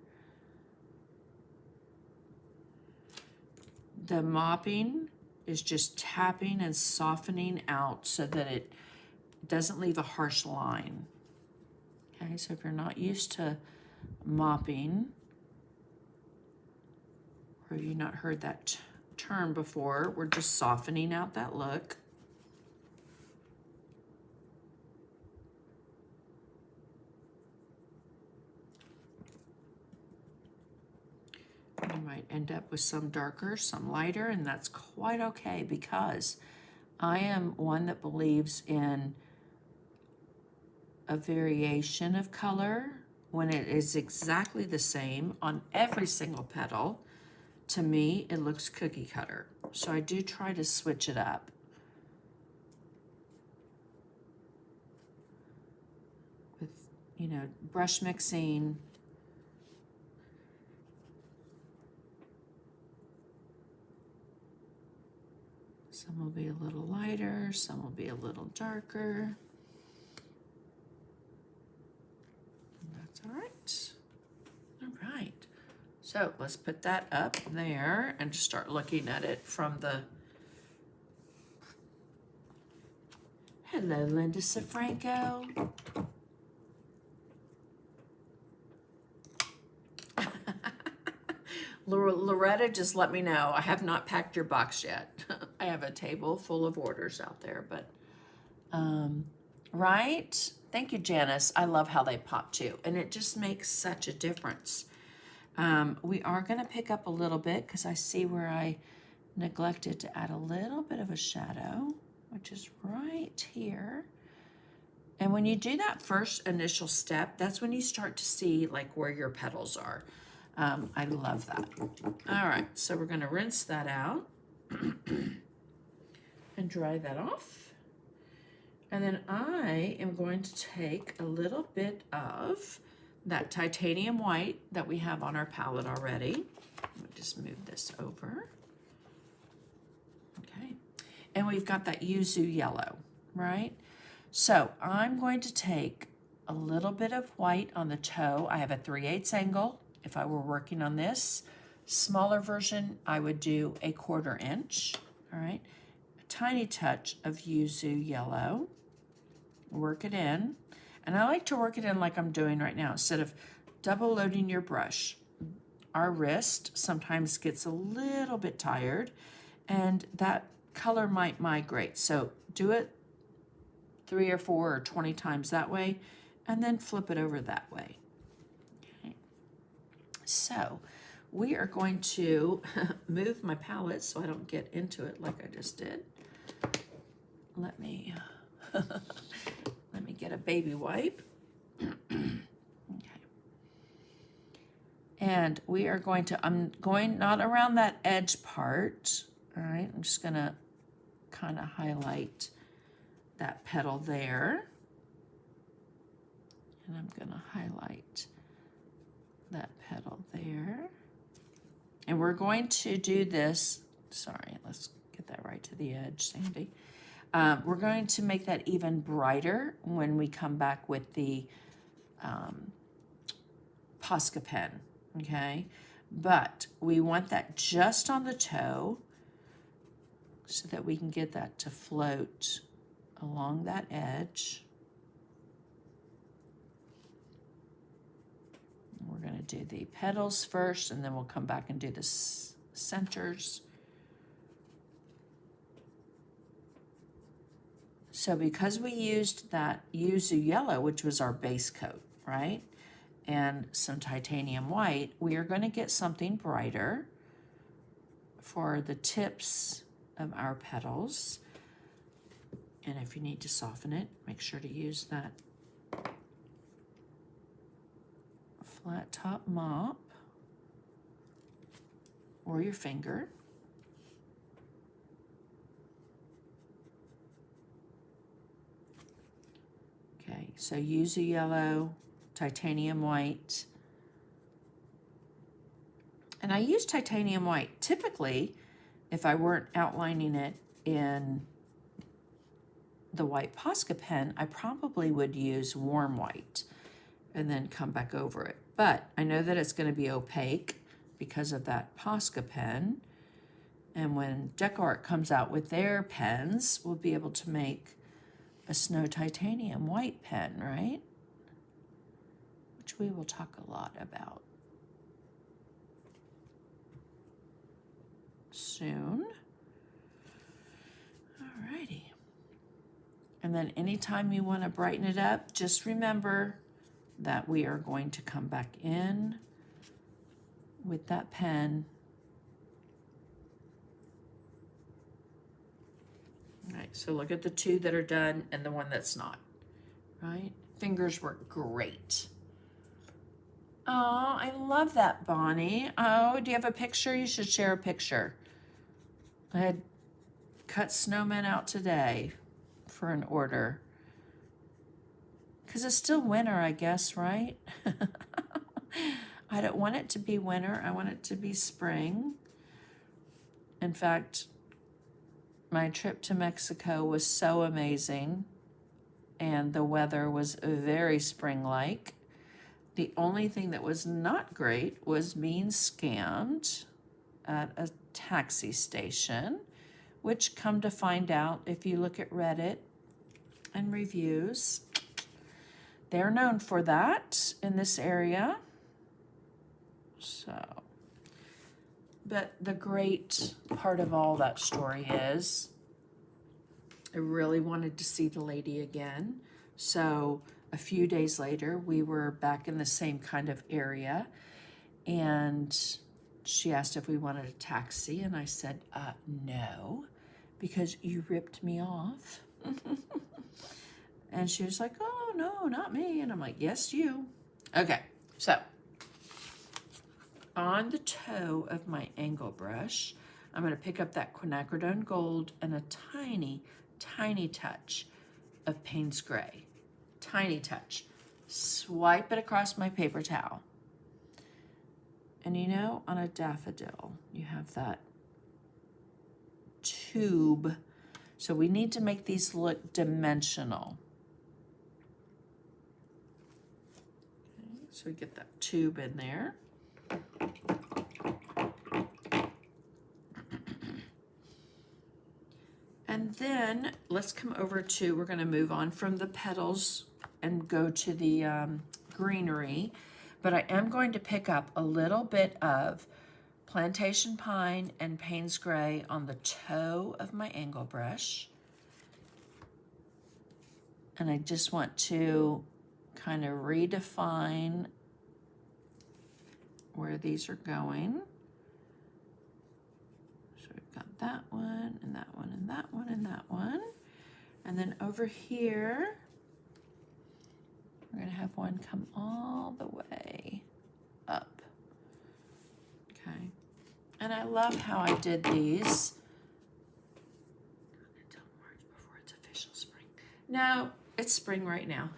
The mopping is just tapping and softening out so that it doesn't leave a harsh line. Okay, so if you're not used to mopping, or you've not heard that term before, we're just softening out that look. You might end up with some darker, some lighter, and that's quite okay, because I am one that believes in a variation of color when it is exactly the same on every single petal. To me, it looks cookie cutter. So I do try to switch it up. With, you know, brush mixing. Some will be a little lighter, some will be a little darker. That's all right. All right. So let's put that up there and just start looking at it from the... Hello, Linda Safranco. Loretta, just let me know. I have not packed your box yet. I have a table full of orders out there, but, right? Thank you, Janice. I love how they pop too, and it just makes such a difference. We are going to pick up a little bit because I see where I neglected to add a little bit of a shadow, which is right here. And when you do that first initial step, that's when you start to see like where your petals are. I love that. All right, so we're going to rinse that out and dry that off. And then I am going to take a little bit of that titanium white that we have on our palette already. Let me just move this over. Okay, and we've got that yuzu yellow, right? So I'm going to take a little bit of white on the toe. I have a 3/8 angle. If I were working on this smaller version, I would do a 1/4 inch, all right? A tiny touch of yuzu yellow, work it in. And I like to work it in like I'm doing right now, instead of double loading your brush. Our wrist sometimes gets a little bit tired, and that color might migrate. So do it 3 or 4 or 20 times that way, and then flip it over that way. So we are going to move my palette so I don't get into it like I just did. Let me get a baby wipe. Okay. And we are going to, I'm going not around that edge part, all right? I'm just gonna kind of highlight that petal there. And I'm gonna highlight that petal there. And we're going to do this, sorry, let's get that right to the edge, Sandy. We're going to make that even brighter when we come back with the Posca pen, okay? But we want that just on the toe so that we can get that to float along that edge. We're going to do the petals first, and then we'll come back and do the centers. So because we used that yuzu yellow, which was our base coat, right, and some titanium white, we are going to get something brighter for the tips of our petals. And if you need to soften it, make sure to use that flat top mop or your finger. So use a yellow, titanium white. And I use titanium white. Typically, if I weren't outlining it in the white Posca pen, I probably would use warm white and then come back over it. But I know that it's going to be opaque because of that Posca pen. And when DecoArt comes out with their pens, we'll be able to make a snow titanium white pen, right? Which we will talk a lot about soon. Alrighty. And then anytime you want to brighten it up, just remember that we are going to come back in with that pen. All right, so look at the two that are done and the one that's not, right? Fingers work great. Oh, I love that, Bonnie. Oh, do you have a picture? You should share a picture. I had cut snowmen out today for an order. Because it's still winter, I guess, right? I don't want it to be winter. I want it to be spring. In fact, my trip to Mexico was so amazing, and the weather was very spring-like. The only thing that was not great was being scammed at a taxi station, which, come to find out, if you look at Reddit and reviews, they're known for that in this area. So, but the great part of all that story is I really wanted to see the lady again. So a few days later, we were back in the same kind of area, and she asked if we wanted a taxi, and I said, no, because you ripped me off. And she was like, oh, no, not me. And I'm like, yes, you. Okay, so on the toe of my angle brush, I'm going to pick up that quinacridone gold and a tiny, tiny touch of Payne's Gray. Tiny touch. Swipe it across my paper towel. And you know, on a daffodil, you have that tube. So we need to make these look dimensional. Okay, so we get that tube in there. And then let's come over to, we're going to move on from the petals and go to the greenery. But I am going to pick up a little bit of Plantation Pine and Payne's Gray on the toe of my angle brush. And I just want to kind of redefine where these are going. So we've got that one, and that one, and that one, and that one. And then over here, we're going to have one come all the way up. Okay. And I love how I did these until March before it's official spring. No, it's spring right now.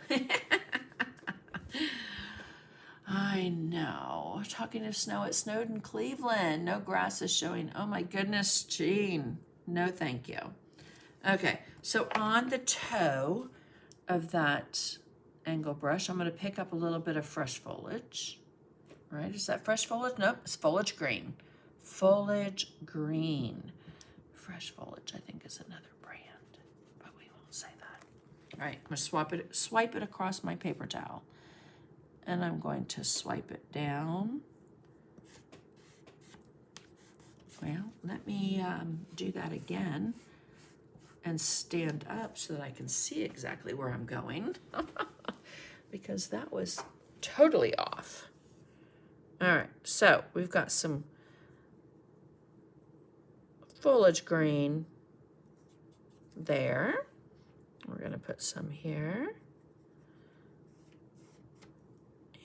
I know. Talking of snow, it snowed in Cleveland. No grass is showing. Oh my goodness, Jean. No, thank you. Okay, so on the toe of that angle brush, I'm going to pick up a little bit of fresh foliage. Right? Is that fresh foliage? Nope, it's foliage green. Foliage green. Fresh foliage, I think, is another brand, but we won't say that. All right, I'm going to swipe it across my paper towel. And I'm going to swipe it down. Well, let me do that again and stand up so that I can see exactly where I'm going. Because that was totally off. All right, so we've got some foliage green there. We're going to put some here.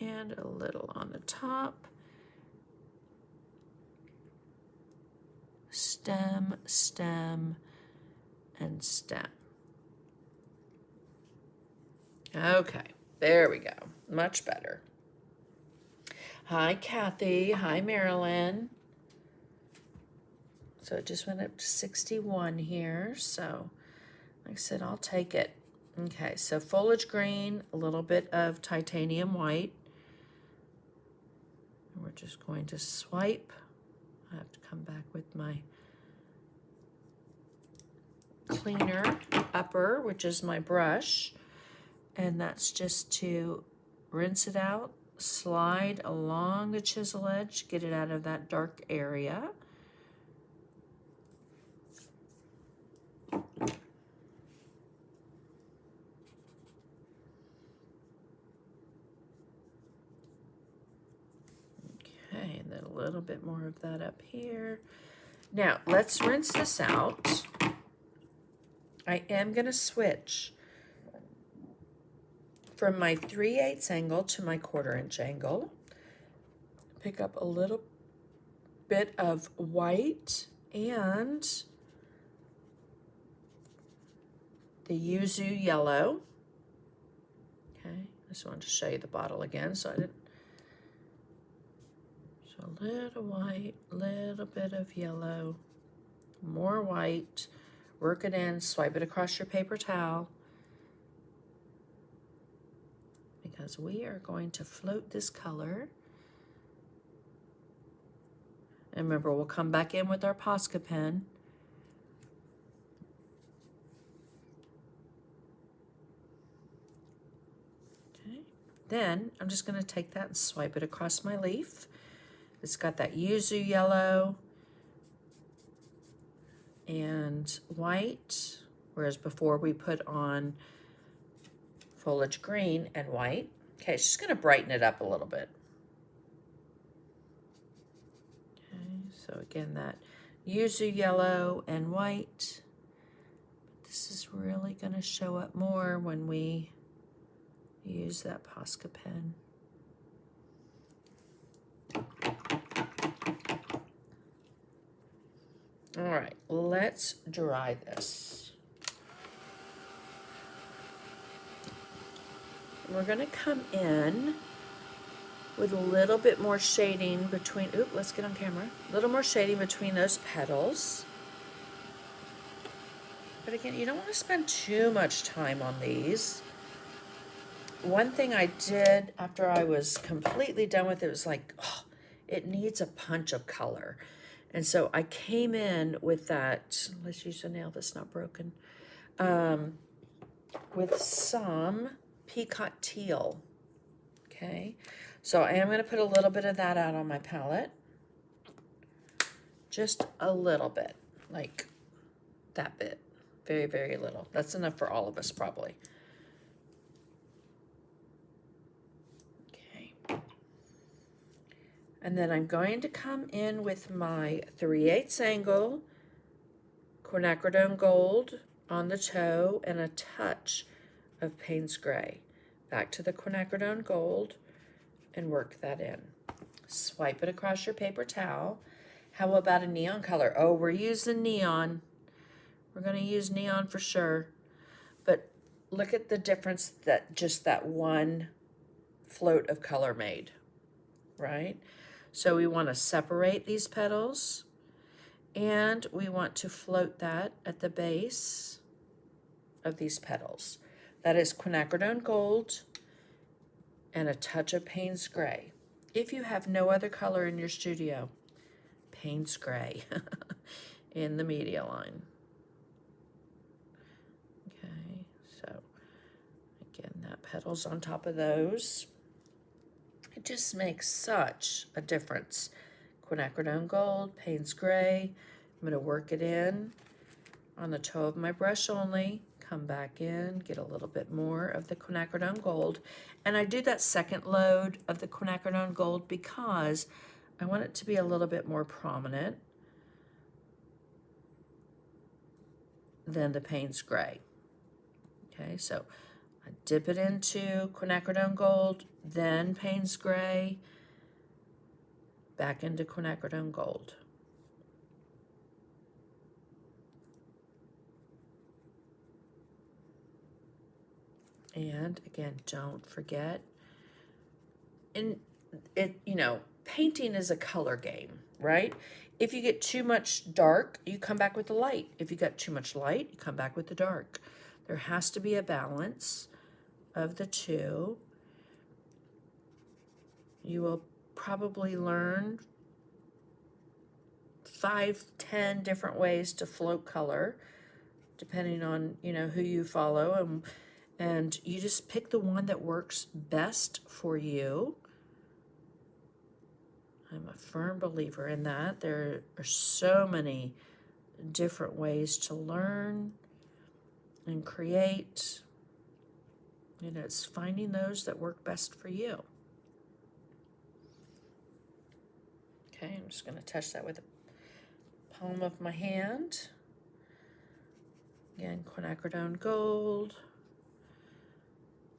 And a little on the top. Stem, stem, and stem. Okay. There we go. Much better. Hi, Kathy. Hi, Marilyn. So it just went up to 61 here. So like I said, I'll take it. Okay, so foliage green, a little bit of titanium white. And we're just going to swipe. I have to come back with my cleaner upper, which is my brush. And that's just to rinse it out, slide along the chisel edge, get it out of that dark area. Okay, and then a little bit more of that up here. Now, let's rinse this out. I am going to switch from my 3/8 angle to my 1/4 inch angle. Pick up a little bit of white and the yuzu yellow. Okay, I just wanted to show you the bottle again, so I didn't. So a little white, little bit of yellow, more white. Work it in, swipe it across your paper towel, because we are going to float this color. And remember, we'll come back in with our Posca pen. Okay. Then I'm just going to take that and swipe it across my leaf. It's got that yuzu yellow and white, whereas before we put on foliage green and white. Okay, it's just going to brighten it up a little bit. Okay, so again, that yuzu yellow and white. This is really going to show up more when we use that Posca pen. All right, let's dry this. We're going to come in with a little bit more shading between, let's get on camera. A little more shading between those petals. But again, you don't want to spend too much time on these. One thing I did after I was completely done with it was like, oh, it needs a punch of color. And so I came in with that, let's use a nail that's not broken, with some peacock teal. Okay, so I am going to put a little bit of that out on my palette. Just a little bit, like that bit. Very, very little. That's enough for all of us probably. Okay. And then I'm going to come in with my 3/8 angle, quinacridone gold on the toe, and a touch of Payne's Gray. Back to the quinacridone gold and work that in. Swipe it across your paper towel. How about a neon color? Oh, we're using neon. We're going to use neon for sure. But look at the difference that just that one float of color made, right? So we want to separate these petals, and we want to float that at the base of these petals. That is quinacridone gold and a touch of Payne's Gray. If you have no other color in your studio, Payne's Gray in the media line. Okay, so again, that petal's on top of those. It just makes such a difference. Quinacridone gold, Payne's Gray. I'm going to work it in on the toe of my brush only. Come back in, get a little bit more of the quinacridone gold. And I do that second load of the quinacridone gold because I want it to be a little bit more prominent than the Payne's Gray. Okay, so I dip it into quinacridone gold, then Payne's Gray, back into quinacridone gold. And again, don't forget, and it, you know, painting is a color game, right? If you get too much dark, you come back with the light. If you got too much light, you come back with the dark. There has to be a balance of the two. You will probably learn 5, 10 different ways to float color, depending on, you know, who you follow, and you just pick the one that works best for you. I'm a firm believer in that. There are so many different ways to learn and create, and it's finding those that work best for you. Okay, I'm just going to touch that with the palm of my hand. Again, quinacridone gold,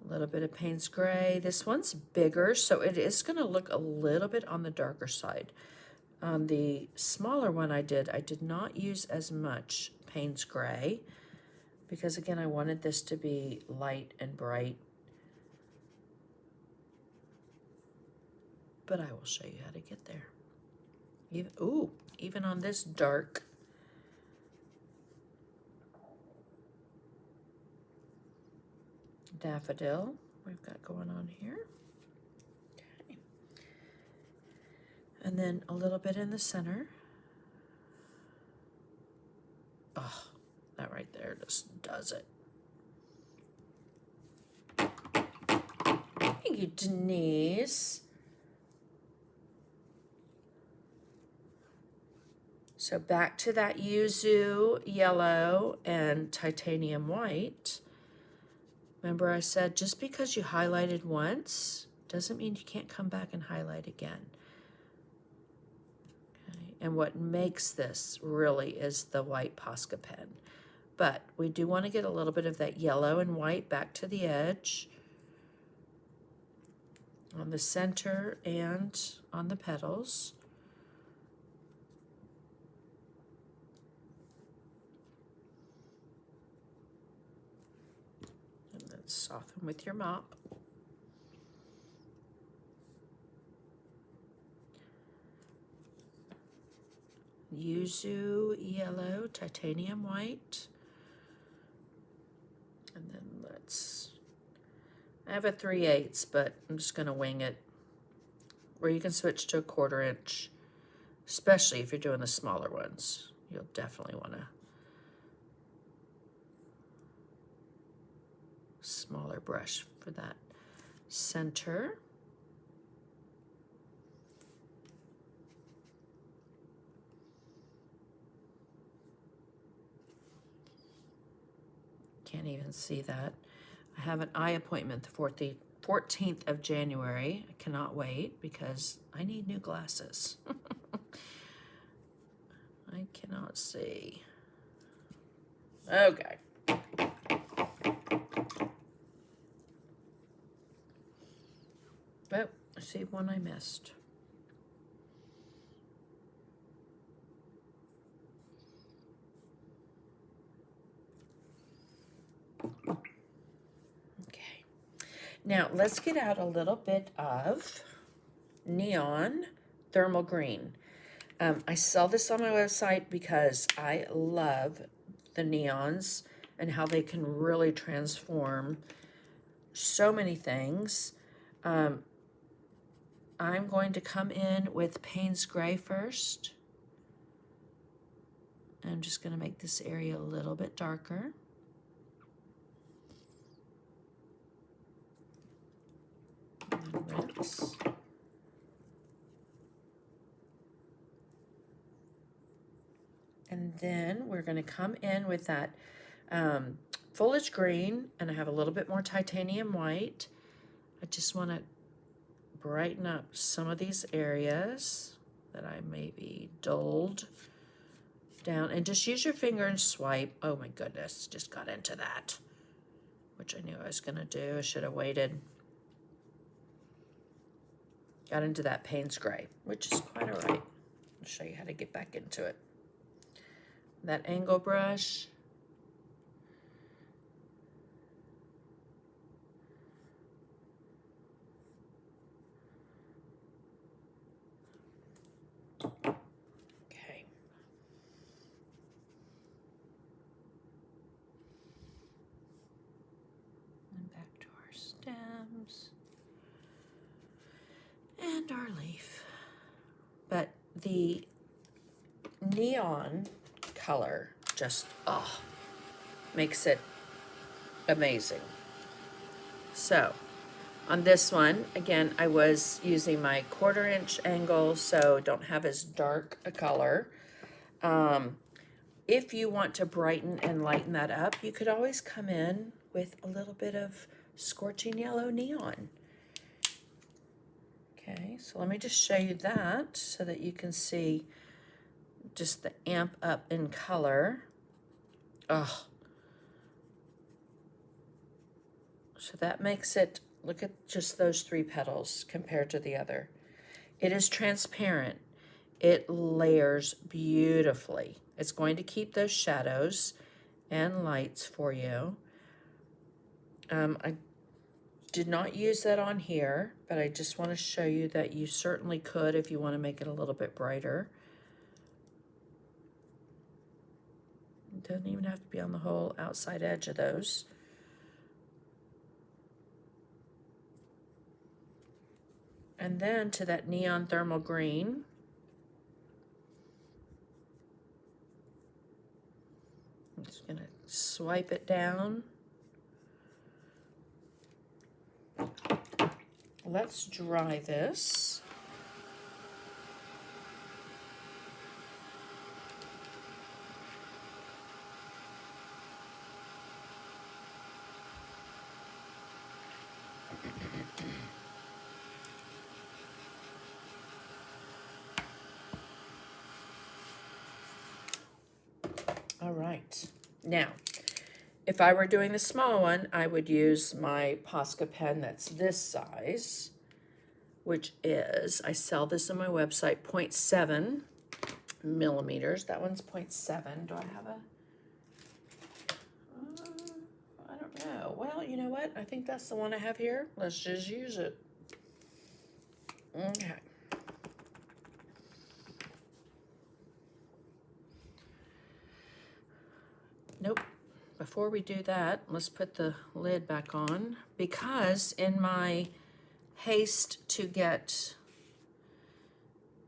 a little bit of Payne's Gray. This one's bigger, so it is going to look a little bit on the darker side. On the smaller one I did not use as much Payne's Gray because, again, I wanted this to be light and bright. But I will show you how to get there. Even on this dark daffodil we've got going on here. Okay. And then a little bit in the center. Oh, that right there just does it. Thank you, Denise. So back to that yuzu yellow and titanium white. Remember I said just because you highlighted once doesn't mean you can't come back and highlight again. Okay. And what makes this really is the white Posca pen. But we do want to get a little bit of that yellow and white back to the edge on the center and on the petals. Soften with your mop. Yuzu yellow, titanium white. And then I have a 3/8, but I'm just going to wing it. Or you can switch to a 1/4 inch, especially if you're doing the smaller ones. You'll definitely want to smaller brush for that center. Can't even see that. I have an eye appointment the 14th of January. I cannot wait because I need new glasses. I cannot see. Okay. Oh, I see one I missed. Okay. Now let's get out a little bit of neon thermal green. I sell this on my website because I love the neons and how they can really transform so many things. I'm going to come in with Payne's Gray first. I'm just going to make this area a little bit darker. And rinse. And then we're going to come in with that foliage green, and I have a little bit more titanium white. I just want to brighten up some of these areas that I maybe dulled down, and just use your finger and swipe. Oh my goodness, just got into that, which I knew I was going to do. I should have waited. Got into that Payne's Gray, which is quite all right. I'll show you how to get back into it. That angle brush. And our leaf. But the neon color just, makes it amazing. So on this one, again, I was using my 1/4 inch angle, so don't have as dark a color. If you want to brighten and lighten that up, you could always come in with a little bit of scorching yellow neon. Okay, so let me just show you that so that you can see just the amp up in color. Oh, so that makes it, look at just those 3 petals compared to the other. It is transparent. It layers beautifully. It's going to keep those shadows and lights for you. I did not use that on here, but I just want to show you that you certainly could if you want to make it a little bit brighter. It doesn't even have to be on the whole outside edge of those. And then to that neon thermal green. I'm just going to swipe it down. Let's dry this. All right. Now, if I were doing the small one, I would use my Posca pen that's this size, which is, I sell this on my website, 0.7 millimeters. That one's 0.7. Do I have a, I don't know. Well, you know what? I think that's the one I have here. Let's just use it. Okay. Nope. Before we do that, let's put the lid back on, because in my haste to get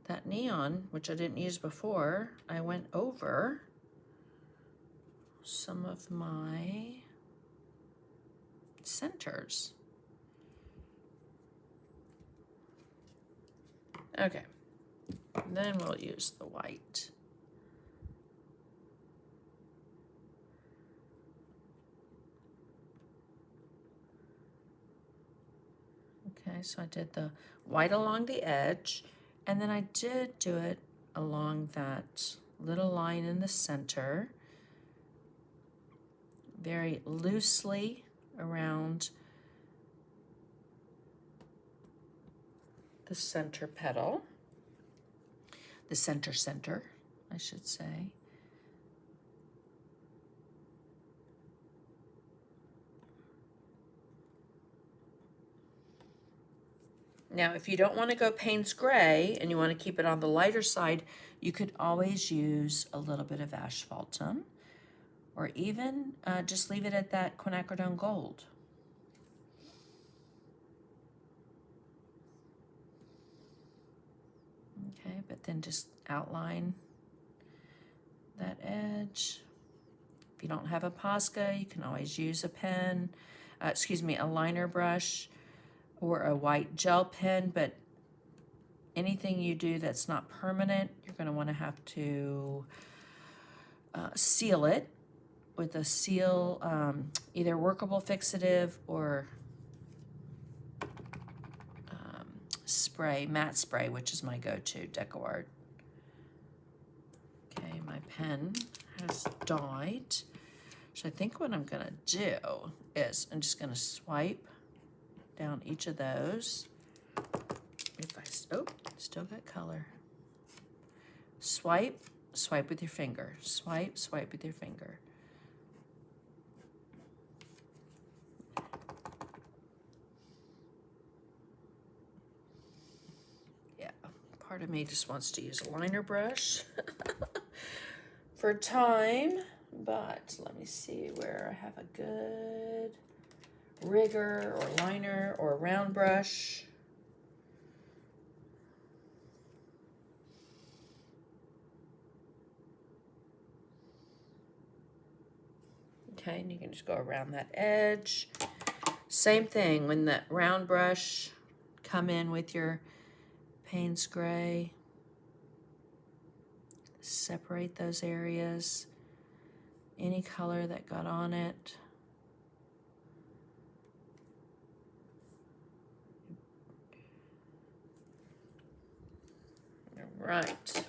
that neon, which I didn't use before, I went over some of my centers. Okay, then we'll use the white. Okay, so I did the white along the edge, and then I did do it along that little line in the center, very loosely around the center petal, the center, I should say. Now, if you don't want to go Payne's Gray and you want to keep it on the lighter side, you could always use a little bit of asphaltum, or even just leave it at that quinacridone gold. Okay, but then just outline that edge. If you don't have a Posca, you can always use a pen, a liner brush, or a white gel pen, but anything you do that's not permanent, you're going to want to have to seal it with a seal, either workable fixative or spray, matte spray, which is my go-to, DecoArt. Okay, my pen has died. So I think what I'm going to do is I'm just going to swipe down each of those. If I, still got color. Swipe, swipe with your finger. Swipe, swipe with your finger. Yeah, part of me just wants to use a liner brush for time, but let me see where I have a good rigger or liner or round brush. Okay, and you can just go around that edge. Same thing, when that round brush, come in with your Payne's Gray. Separate those areas. Any color that got on it. All right.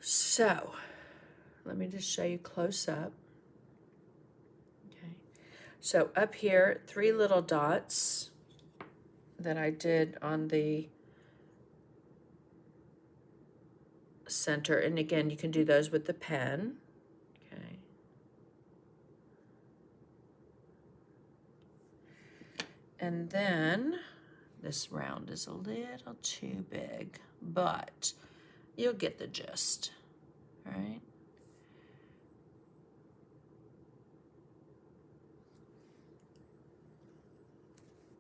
So, let me just show you close up. Okay. So up here, 3 little dots that I did on the center. And again, you can do those with the pen. Okay. And then this round is a little too big, but you'll get the gist, right?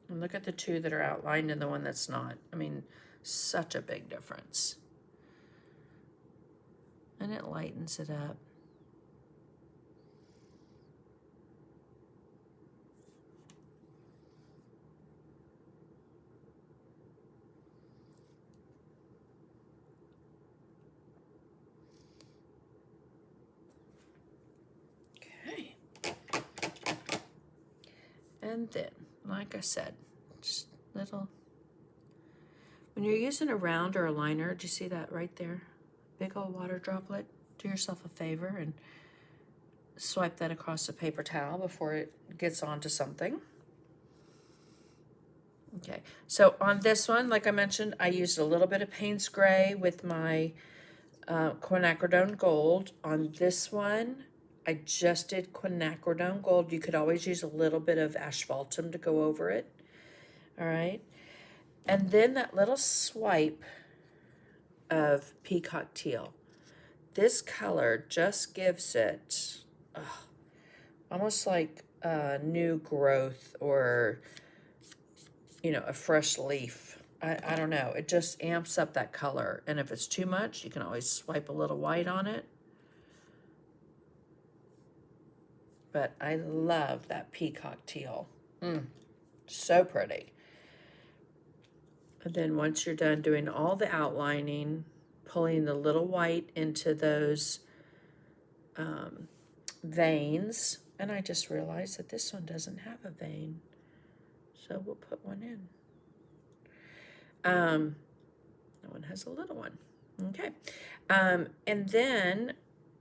And look at the 2 that are outlined and the one that's not. I mean, such a big difference. And it lightens it up. Okay. And then, like I said, just little. When you're using a round or a liner, do you see that right there? Big old water droplet. Do yourself a favor and swipe that across a paper towel before it gets onto something. Okay, so on this one, like I mentioned, I used a little bit of Payne's Gray with my quinacridone gold. On this one, I just did quinacridone gold. You could always use a little bit of asphaltum to go over it. All right, and then that little swipe of peacock teal. This color just gives it almost like a new growth, or a fresh leaf. I don't know. It just amps up that color. And if it's too much, you can always swipe a little white on it. But I love that peacock teal. So pretty. And then once you're done doing all the outlining, pulling the little white into those veins. And I just realized that this one doesn't have a vein. So we'll put one in. That one has a little one. Okay. And then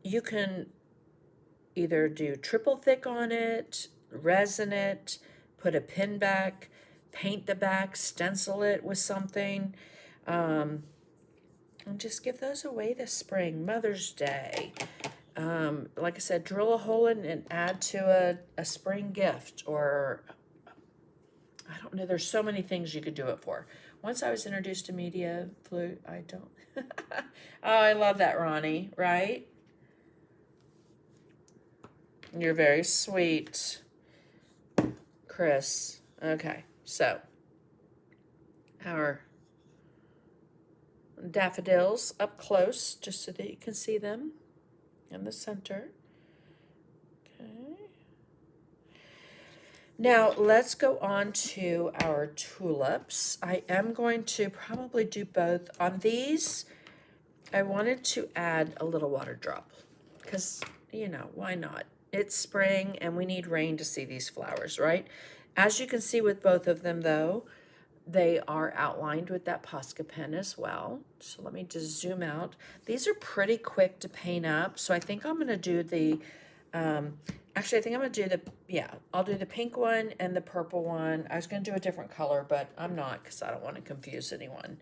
you can either do triple thick on it, resin it, put a pin back, paint the back, stencil it with something, and just give those away this spring. Mother's Day. Like I said, drill a hole in and add to a spring gift, or I don't know, there's so many things you could do it for. Once I was introduced to media flute, I don't. Oh, I love that, Ronnie, right? You're very sweet, Chris. Okay, so our daffodils up close, just so that you can see them in the center. Okay. Now let's go on to our tulips. I am going to probably do both. On these, I wanted to add a little water drop because, why not? It's spring and we need rain to see these flowers, right? As you can see with both of them though, they are outlined with that Posca pen as well. So let me just zoom out. These are pretty quick to paint up. So I think I'm gonna do the, actually I think I'm gonna do I'll do the pink one and the purple one. I was gonna do a different color, but I'm not because I don't want to confuse anyone.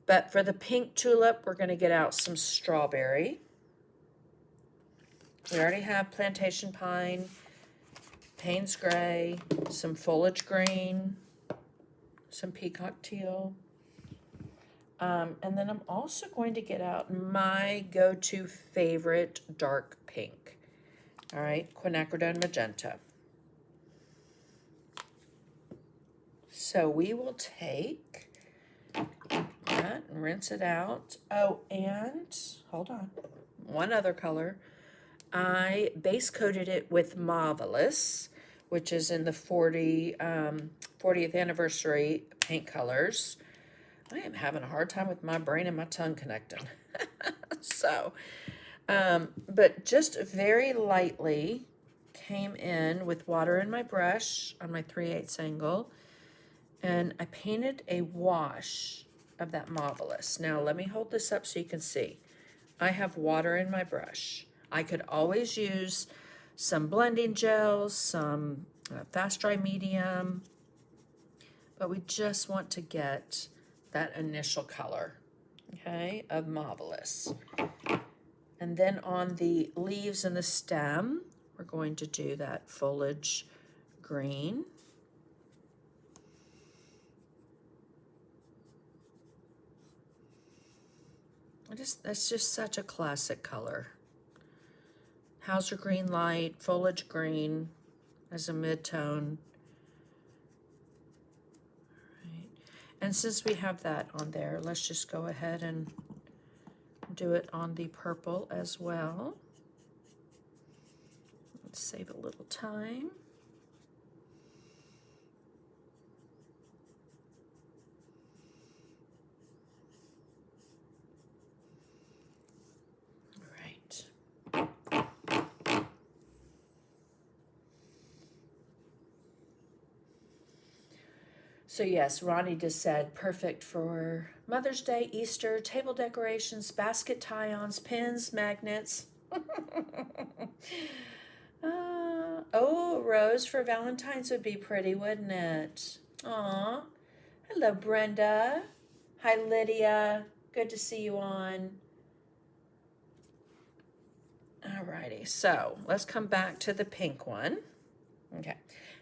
But for the pink tulip, we're gonna get out some strawberry. We already have plantation pine, Payne's Gray, some foliage green, some peacock teal. And then I'm also going to get out my go-to favorite dark pink. All right, quinacridone magenta. So we will take that and rinse it out. Oh, and hold on. One other color. I base coated it with Marvelous, which is in the 40th anniversary paint colors. I am having a hard time with my brain and my tongue connecting. So, but just very lightly came in with water in my brush on my 3/8 angle, and I painted a wash of that Marvelous. Now let me hold this up so you can see. I have water in my brush. I could always use some blending gels, some fast dry medium, but we just want to get that initial color, okay, of Marvelous. And then on the leaves and the stem, we're going to do that foliage green. That's just such a classic color. Hauser green light, foliage green as a mid-tone. Right. And since we have that on there, let's just go ahead and do it on the purple as well. Let's save a little time. So yes, Ronnie just said perfect for Mother's Day, Easter, table decorations, basket tie-ons, pins, magnets. Oh, rose for Valentine's would be pretty, wouldn't it? Aw. Hello, Brenda. Hi, Lydia. Good to see you on. Alrighty, so let's come back to the pink one. Okay.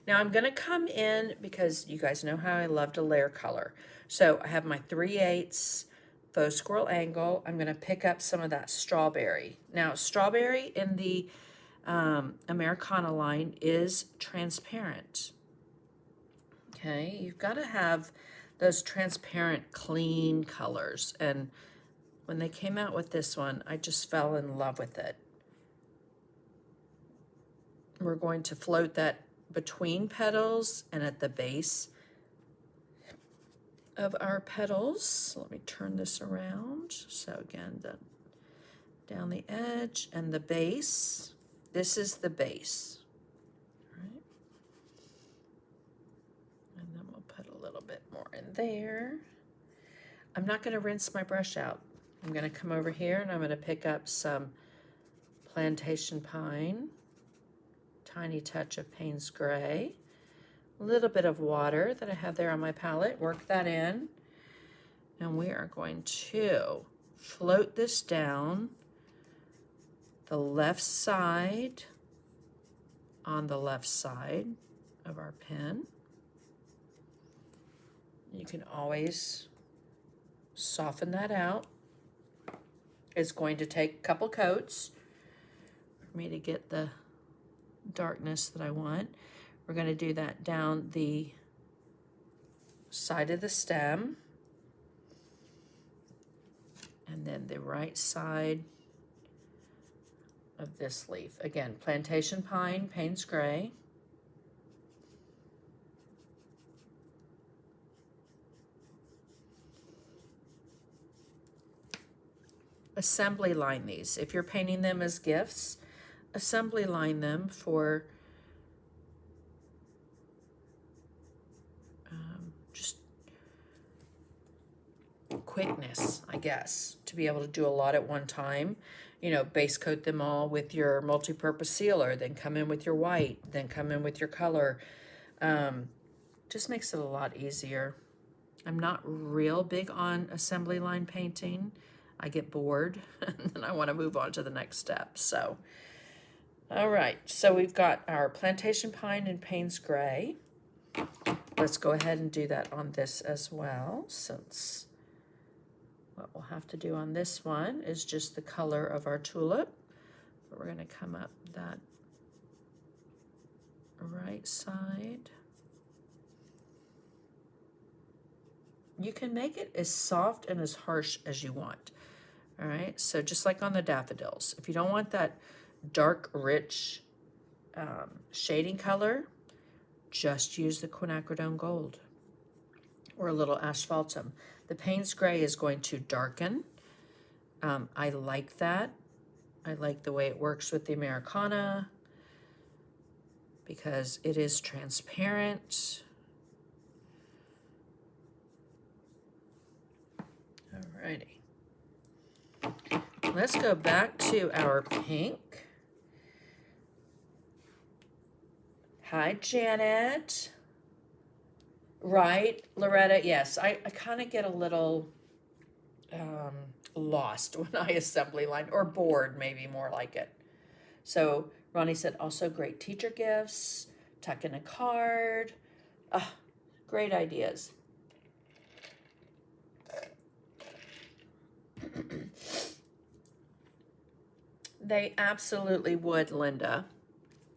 Now I'm going to come in because you guys know how I love to layer color. So I have my 3/8 faux squirrel angle. I'm going to pick up some of that strawberry. Now strawberry in the Americana line is transparent. Okay, you've got to have those transparent, clean colors. And when they came out with this one, I just fell in love with it. We're going to float that between petals and at the base of our petals. Let me turn this around. So again, down the edge and the base. This is the base. All right. And then we'll put a little bit more in there. I'm not going to rinse my brush out. I'm going to come over here and I'm going to pick up some Plantation Pine. Tiny touch of Payne's Gray, a little bit of water that I have there on my palette, work that in, and we are going to float this down the left side on the left side of our pen. You can always soften that out. It's going to take a couple coats for me to get the darkness that I want. We're going to do that down the side of the stem and then the right side of this leaf. Again, Plantation Pine, Payne's Gray. Assembly line these. If you're painting them as gifts, assembly line them for just quickness, I guess, to be able to do a lot at one time. You know, base coat them all with your multi-purpose sealer, then come in with your white, then come in with your color. Just makes it a lot easier. I'm not real big on assembly line painting. I get bored and then I want to move on to the next step. So all right, so we've got our Plantation Pine and Payne's Gray. Let's go ahead and do that on this as well, since what we'll have to do on this one is just the color of our tulip. But we're going to come up that right side. you can make it as soft and as harsh as you want. All right, so just like on the daffodils, if you don't want that dark, rich shading color, just use the quinacridone gold or a little asphaltum. The Payne's Gray is going to darken. I like that. I like the way it works with the Americana because it is transparent. Alrighty. Let's go back to our pink. Hi, Janet. Right, Loretta, yes, I kind of get a little lost when I assembly line, or bored, maybe more like it. So Ronnie said, also great teacher gifts, tuck in a card. Great ideas. They absolutely would, Linda.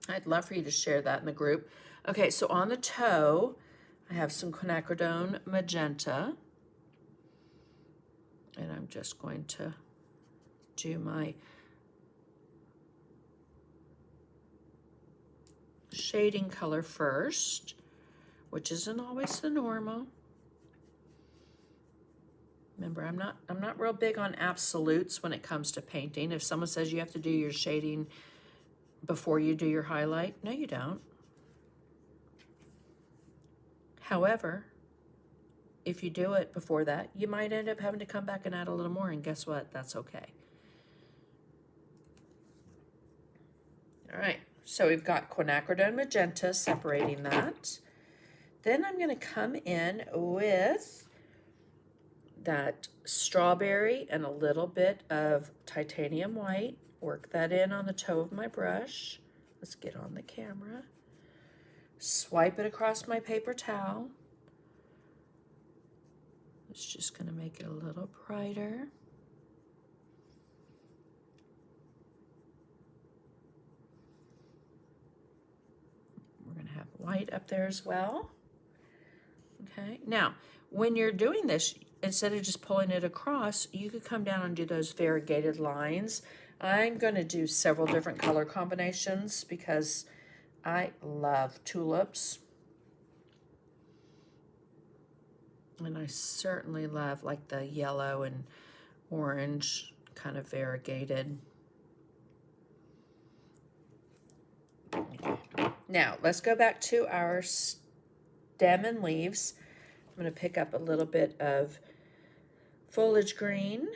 I'd love for you to share that in the group. Okay, so on the toe, I have some quinacridone magenta. And I'm just going to do my shading color first, which isn't always the normal. Remember, I'm not real big on absolutes when it comes to painting. If someone says you have to do your shading before you do your highlight, no, you don't. However, if you do it before that, you might end up having to come back and add a little more, and guess what? That's okay. All right, so we've got quinacridone magenta separating that. Then I'm going to come in with that strawberry and a little bit of titanium white. Work that in on the toe of my brush. Let's get on the camera. Swipe it across my paper towel. It's just going to make it a little brighter. We're going to have white up there as well. Okay, now when you're doing this, instead of just pulling it across, you could come down and do those variegated lines. I'm going to do several different color combinations because I love tulips. And I certainly love like the yellow and orange kind of variegated. Now let's go back to our stem and leaves. I'm going to pick up a little bit of foliage green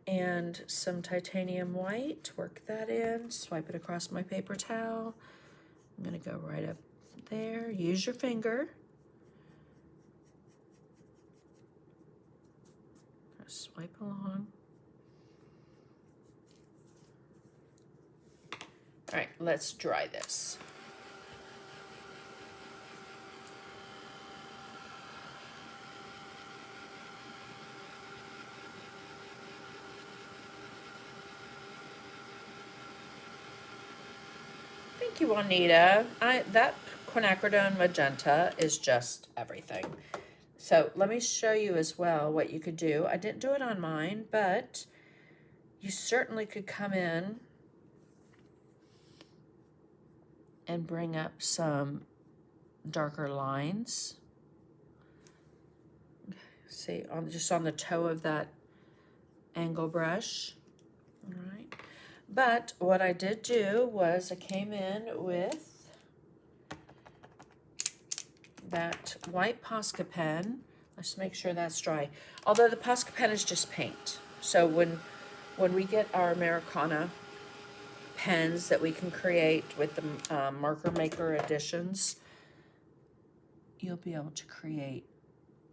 and some titanium white. Work that in, swipe it across my paper towel. I'm going to go right up there. Use your finger. Swipe along. All right, let's dry this. Thank you, Juanita. That quinacridone magenta is just everything. So let me show you as well what you could do. I didn't do it on mine, but you certainly could come in and bring up some darker lines. Okay, see, just on the toe of that angle brush. All right. But what I did do was I came in with that white Posca pen. Let's make sure that's dry. Although the Posca pen is just paint. So when we get our Americana pens that we can create with the marker maker editions, you'll be able to create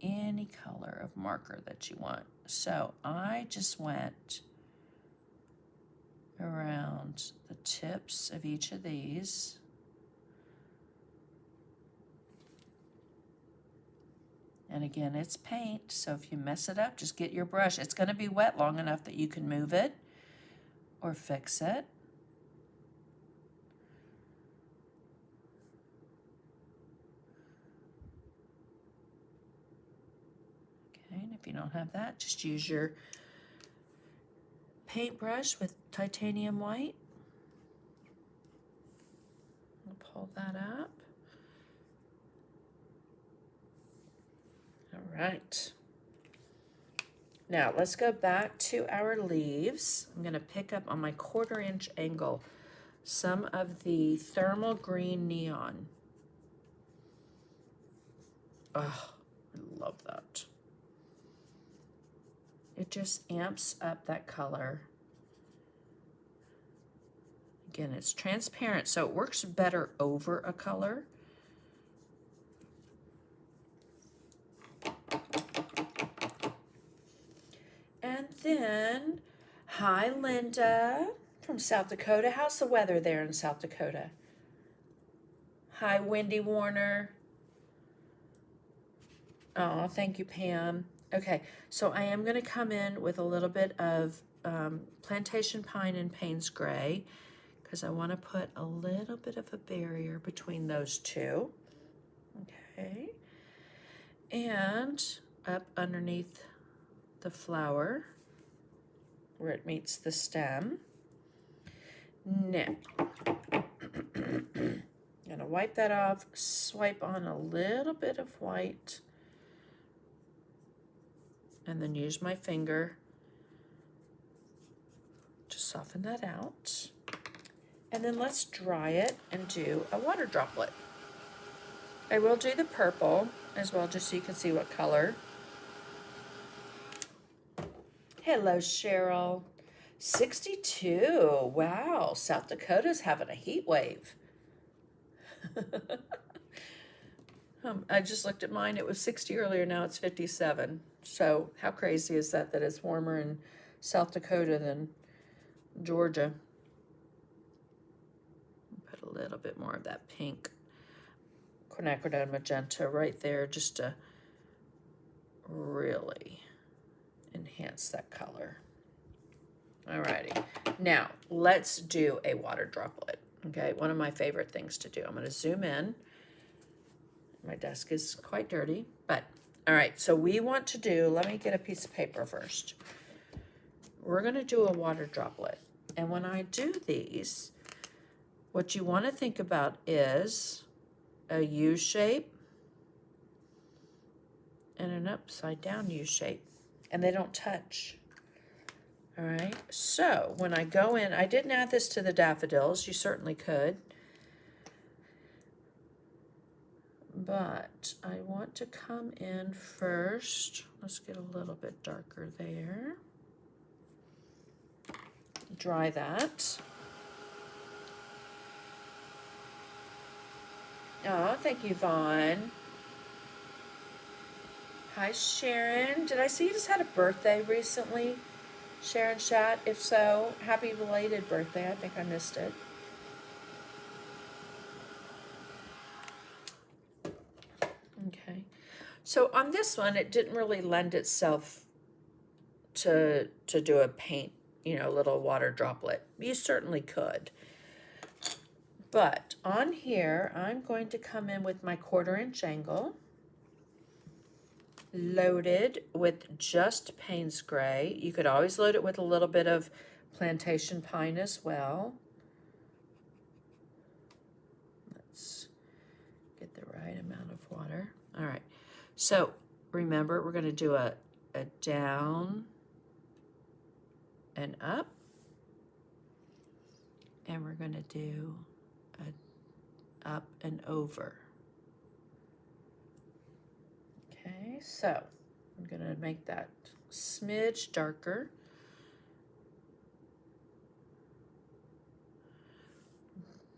any color of marker that you want. So I just went around the tips of each of these. And again, it's paint, so if you mess it up, just get your brush. It's going to be wet long enough that you can move it or fix it. Okay, and if If you don't have that, just use your paintbrush with titanium white. I'll pull that up. All right. Now let's go back to our leaves. I'm going to pick up on my 1/4 inch angle some of the thermal green neon. Oh, I love that. It just amps up that color. Again, it's transparent, so it works better over a color. And then, hi Linda from South Dakota. How's the weather there in South Dakota? Hi Wendy Warner. Oh, thank you, Pam. Okay, so I am going to come in with a little bit of Plantation Pine and Payne's Gray because I want to put a little bit of a barrier between those two. Okay, and up underneath the flower where it meets the stem. Now, I'm going to wipe that off, swipe on a little bit of white, and then use my finger to soften that out. And then let's dry it and do a water droplet. I will do the purple as well, just so you can see what color. Hello, Cheryl. 62. Wow, South Dakota's having a heat wave. I just looked at mine. It was 60 earlier. Now it's 57. So how crazy is that it's warmer in South Dakota than Georgia? Put a little bit more of that pink quinacridone magenta right there just to really enhance that color. Alrighty, now let's do a water droplet. Okay, one of my favorite things to do. I'm going to zoom in. My desk is quite dirty, but all right, so we want to do, let me get a piece of paper first. We're going to do a water droplet. And when I do these, what you want to think about is a U shape and an upside down U shape, and they don't touch. All right, so when I go in, I didn't add this to the daffodils. You certainly could. But I want to come in first. Let's get a little bit darker there. Dry that. Oh, thank you, Vaughn. Hi, Sharon. Did I see you just had a birthday recently? Sharon Chat, if so, happy belated birthday. I think I missed it. Okay. So on this one, it didn't really lend itself to do a paint, you know, little water droplet. You certainly could. But on here, I'm going to come in with my 1/4 inch angle, loaded with just Payne's Gray. You could always load it with a little bit of Plantation Pine as well. Let's get the right amount of water. All right, so remember, we're going to do a down and up, and we're going to do a up and over. Okay, so I'm going to make that smidge darker.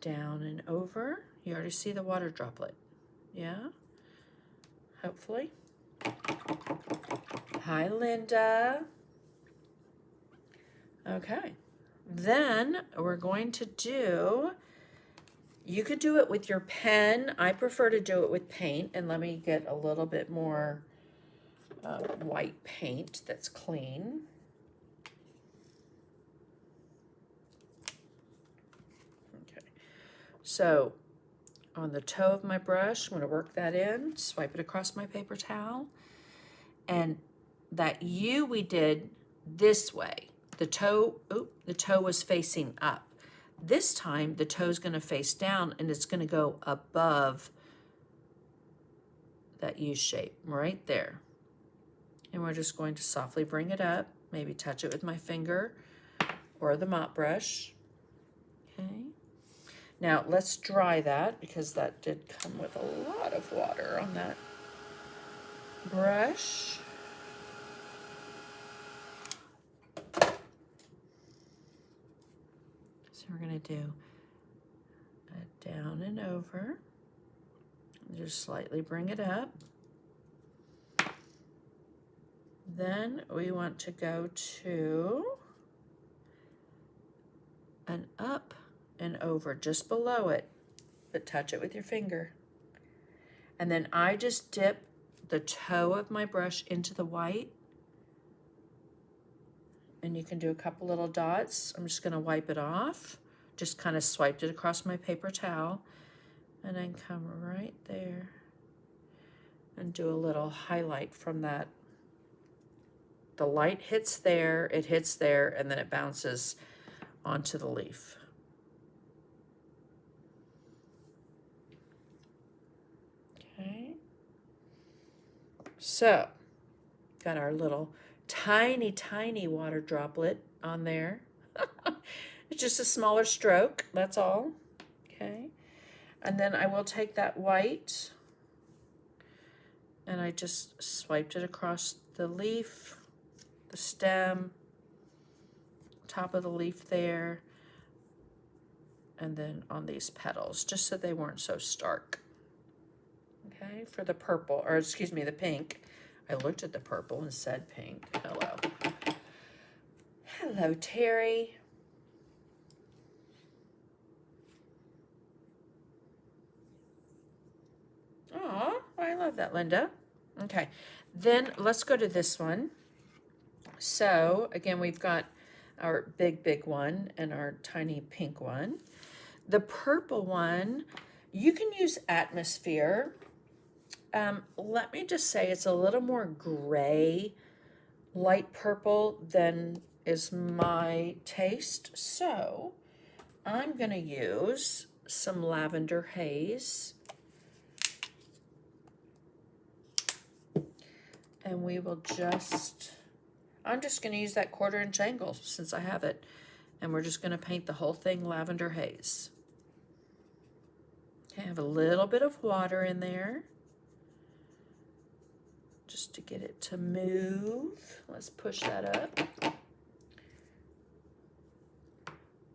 Down and over. You already see the water droplet. Yeah? Hopefully. Hi, Linda. Okay. Then we're going to do, you could do it with your pen. I prefer to do it with paint. And let me get a little bit more white paint that's clean. Okay. So on the toe of my brush, I'm going to work that in, swipe it across my paper towel. And that U we did this way. The toe was facing up. This time the toe's going to face down and it's going to go above that U shape right there. And we're just going to softly bring it up, maybe touch it with my finger or the mop brush. Okay. Now let's dry that because that did come with a lot of water on that brush. So we're going to do a down and over. Just slightly bring it up. Then we want to go to an up and over just below it, but touch it with your finger. And then I just dip the toe of my brush into the white. And you can do a couple little dots. I'm just going to wipe it off. Just kind of swiped it across my paper towel. And then come right there and do a little highlight from that. The light hits there, it hits there, and then it bounces onto the leaf. Okay. So, got our little tiny, tiny water droplet on there. It's just a smaller stroke, that's all. Okay. And then I will take that white and I just swiped it across the leaf, the stem, top of the leaf there, and then on these petals, just so they weren't so stark. Okay, for the purple, or excuse me, the pink. I looked at the purple and said pink. Hello. Hello, Terry. Aw, I love that, Linda. Okay, then let's go to this one. So, again, we've got our big, big one and our tiny pink one. The purple one, you can use Atmosphere. Let me just say it's a little more gray, light purple than is my taste. So, I'm going to use some Lavender Haze. And we will just, I'm just going to use that 1/4 inch angle since I have it. And we're just going to paint the whole thing Lavender Haze. Okay, I have a little bit of water in there. Just to get it to move. Let's push that up.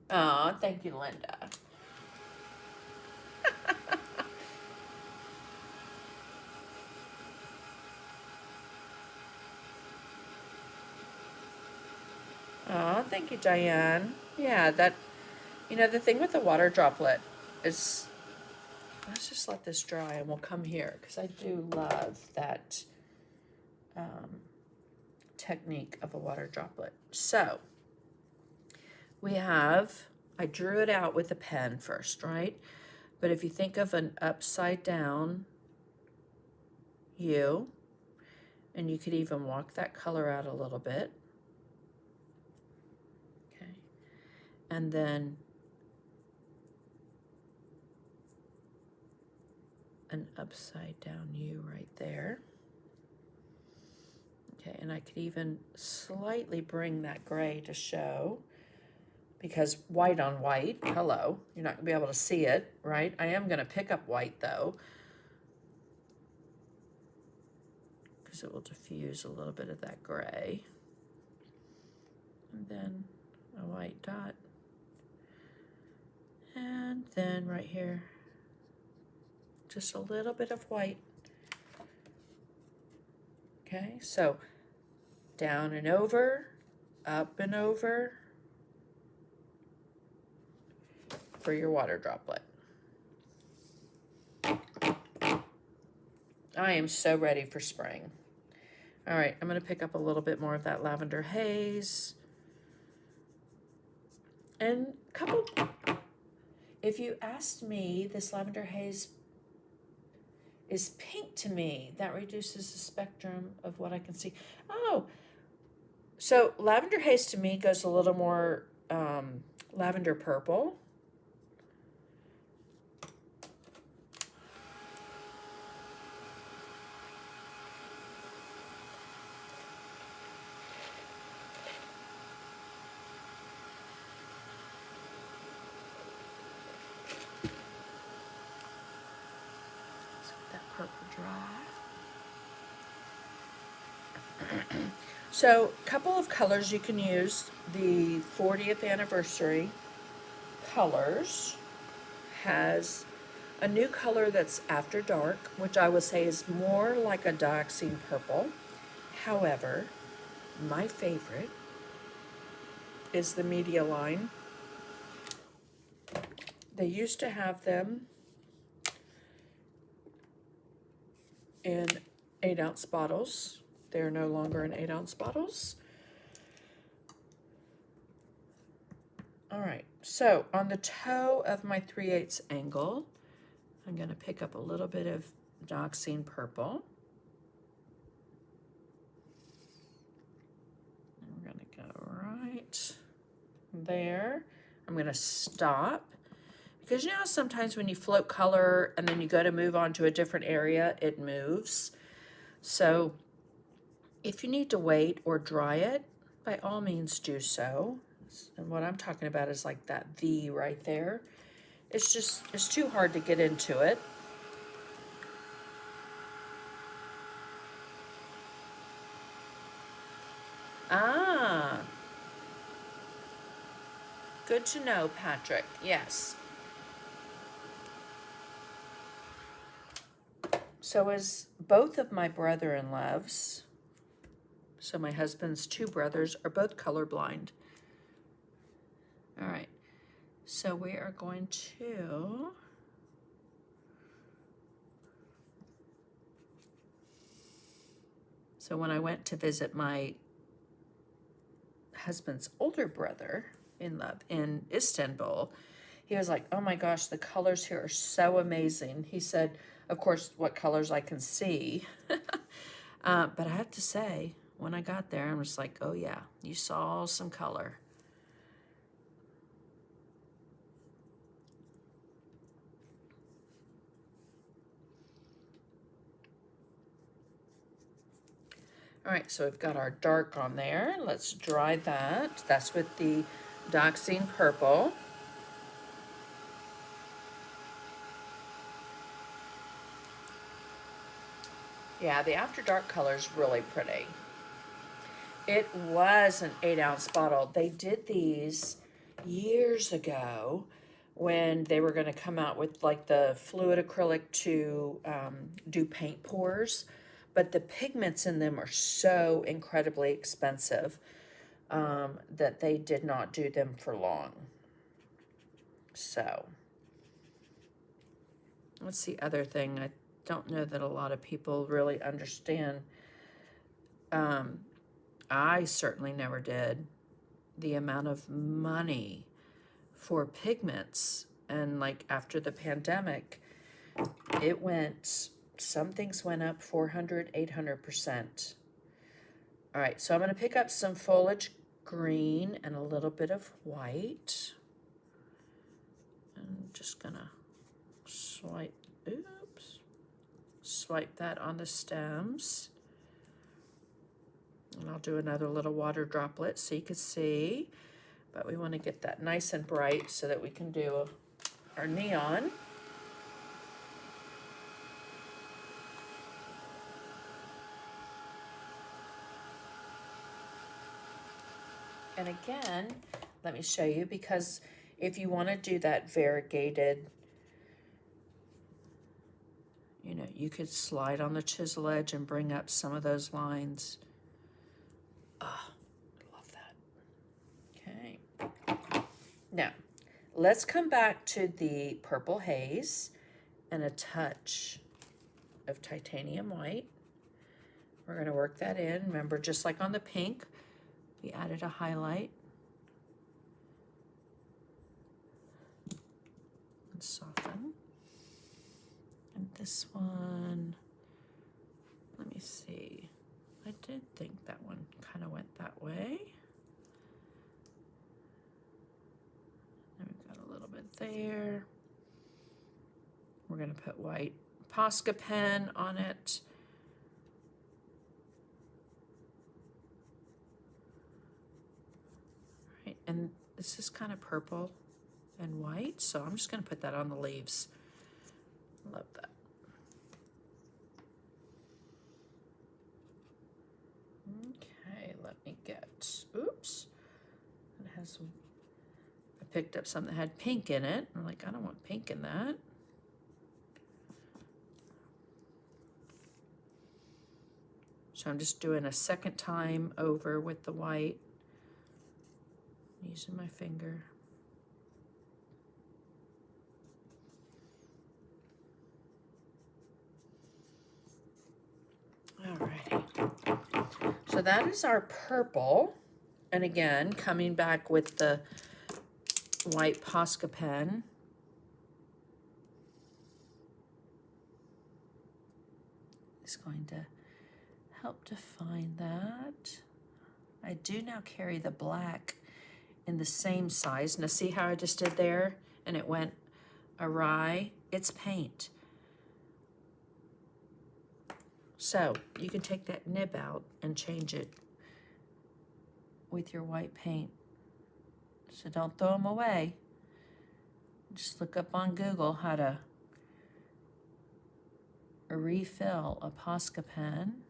Oh, thank you, Linda. Oh, thank you, Diane. Yeah, that, you know, the thing with the water droplet is, let's just let this dry and we'll come here because I do love that technique of a water droplet. So, we have, I drew it out with a pen first, right? But if you think of an upside down U, and you could even walk that color out a little bit. Okay. And then an upside down U right there. Okay, and I could even slightly bring that gray to show, because white on white, hello, you're not gonna be able to see it, right? I am gonna pick up white though, because it will diffuse a little bit of that gray. And then a white dot. And then right here, just a little bit of white. Okay, so down and over, up and over for your water droplet. I am so ready for spring. All right, I'm gonna pick up a little bit more of that Lavender Haze. And a couple, if you asked me, this Lavender Haze is pink to me. That reduces the spectrum of what I can see. Oh, so Lavender Haze to me goes a little more lavender purple. That purple dry. So, a couple of colors you can use. The 40th anniversary colors has a new color that's after dark, which I would say is more like a dioxine purple. However, my favorite is the media line. They used to have them in 8-ounce bottles. They're no longer in 8-ounce bottles. All right, so on the toe of my 3/8 angle, I'm going to pick up a little bit of dioxine purple. And we're going to go right there. I'm going to stop. Because you know sometimes when you float color and then you go to move on to a different area, it moves. So if you need to wait or dry it, by all means do so. And what I'm talking about is like that V right there. It's too hard to get into it. Ah, good to know, Patrick. Yes. So as both of my brother-in-laws, so my husband's two brothers, are both colorblind. All right, so we are going to so when I went to visit my husband's older brother in Istanbul, he was like, oh my gosh, the colors here are so amazing. He said, of course, what colors I can see. But I have to say, when I got there, I'm just like, oh yeah, you saw some color. All right, so we've got our dark on there. Let's dry that. That's with the dioxine purple. Yeah, the After Dark color is really pretty. It was an 8-ounce bottle. They did these years ago when they were going to come out with like the fluid acrylic to do paint pours. But the pigments in them are so incredibly expensive that they did not do them for long. So, what's the other thing? I don't know that a lot of people really understand. I certainly never did the amount of money for pigments. And like after the pandemic, it went, some things went up 400, 800%. All right, so I'm going to pick up some foliage green and a little bit of white. I'm just going to swipe that on the stems. And I'll do another little water droplet so you can see. But we want to get that nice and bright so that we can do our neon. And again, let me show you, because if you want to do that variegated, you know, you could slide on the chisel edge and bring up some of those lines. Oh, I love that. Okay. Now, let's come back to the Purple Haze and a touch of titanium white. We're going to work that in. Remember, just like on the pink, we added a highlight. And soften. And this one, let me see. I did think that one kind of went that way. And we've got a little bit there. We're going to put white Posca pen on it. Right, and this is kind of purple and white, so I'm just going to put that on the leaves. Love that. Okay, let me get, oops, it has, I picked up something that had pink in it. I'm like, I don't want pink in that. So I'm just doing a second time over with the white, using my finger. Alrighty. So that is our purple. And again, coming back with the white Posca pen. It's going to help define that. I do now carry the black in the same size. Now see how I just did there and it went awry? It's paint. So you can take that nib out and change it with your white paint. So don't throw them away. Just look up on Google how to refill a Posca pen.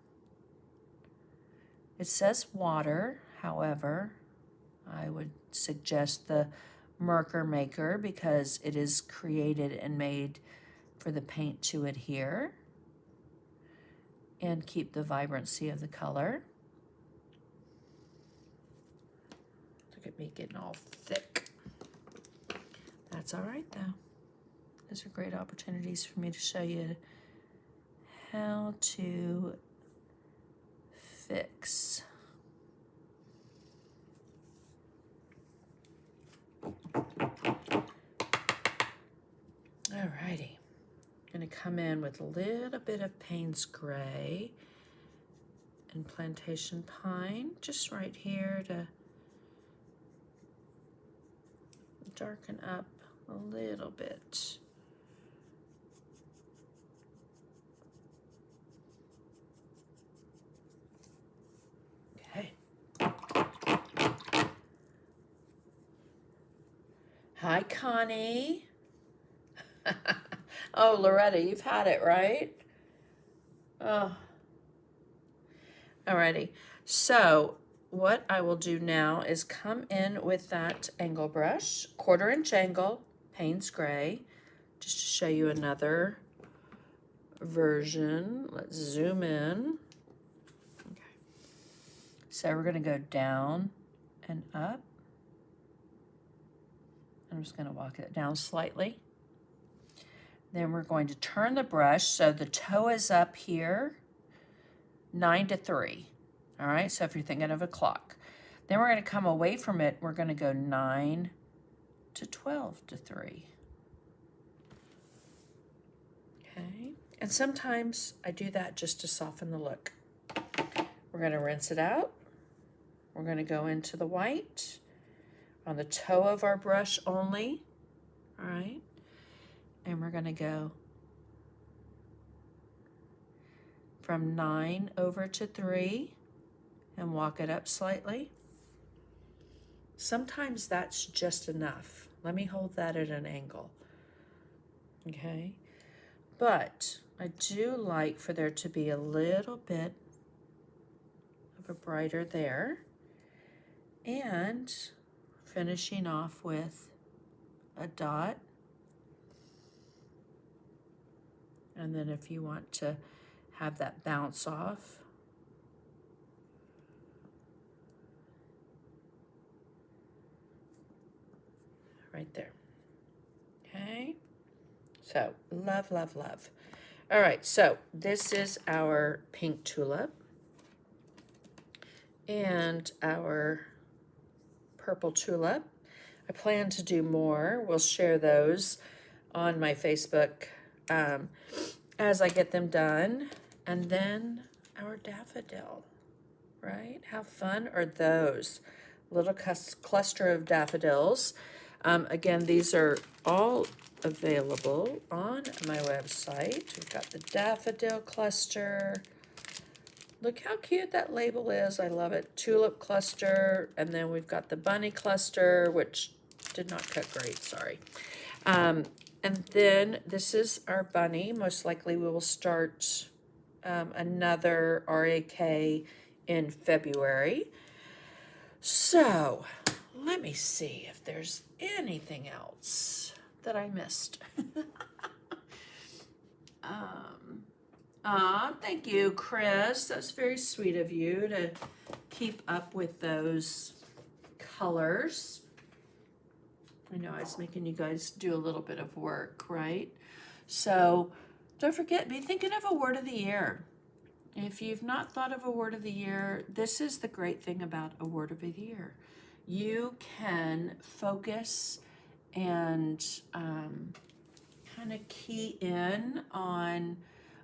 It says water, however, I would suggest the Merkur Maker because it is created and made for the paint to adhere and keep the vibrancy of the color. Look at me getting all thick. That's all right though. These are great opportunities for me to show you how to fix. Alrighty, gonna come in with a little bit of Payne's Gray and Plantation Pine, just right here to darken up a little bit. Okay. Hi, Connie. Oh, Loretta, you've had it, right? Oh. Alrighty. So what I will do now is come in with that angle brush, 1/4 inch angle, Payne's Gray, just to show you another version. Let's zoom in. Okay. So we're going to go down and up. I'm just going to walk it down slightly. Then we're going to turn the brush so the toe is up here, 9 to 3. All right, so if you're thinking of a clock. Then we're going to come away from it. We're going to go 9 to 12 to 3. Okay, and sometimes I do that just to soften the look. We're going to rinse it out. We're going to go into the white on the toe of our brush only. All right, and we're going to go from 9 over to 3 and walk it up slightly. Sometimes that's just enough. Let me hold that at an angle. Okay, but I do like for there to be a little bit of a brighter there, and finishing off with a dot. And then if you want to have that bounce off, right there. Okay, so love, love, love. All right, so this is our pink tulip and our purple tulip. I plan to do more. We'll share those on my Facebook as I get them done. And then our daffodil, right? How fun are those? Little cluster of daffodils. Again, these are all available on my website. We've got the daffodil cluster. Look how cute that label is. I love it. Tulip cluster. And then we've got the bunny cluster, which did not cut great, sorry. And then this is our bunny. Most likely we will start another RAK in February. So let me see if there's anything else that I missed. Thank you, Chris. That's very sweet of you to keep up with those colors. I know I was making you guys do a little bit of work, right? So don't forget, be thinking of a word of the year. If you've not thought of a word of the year, this is the great thing about a word of the year. You can focus and kind of key in on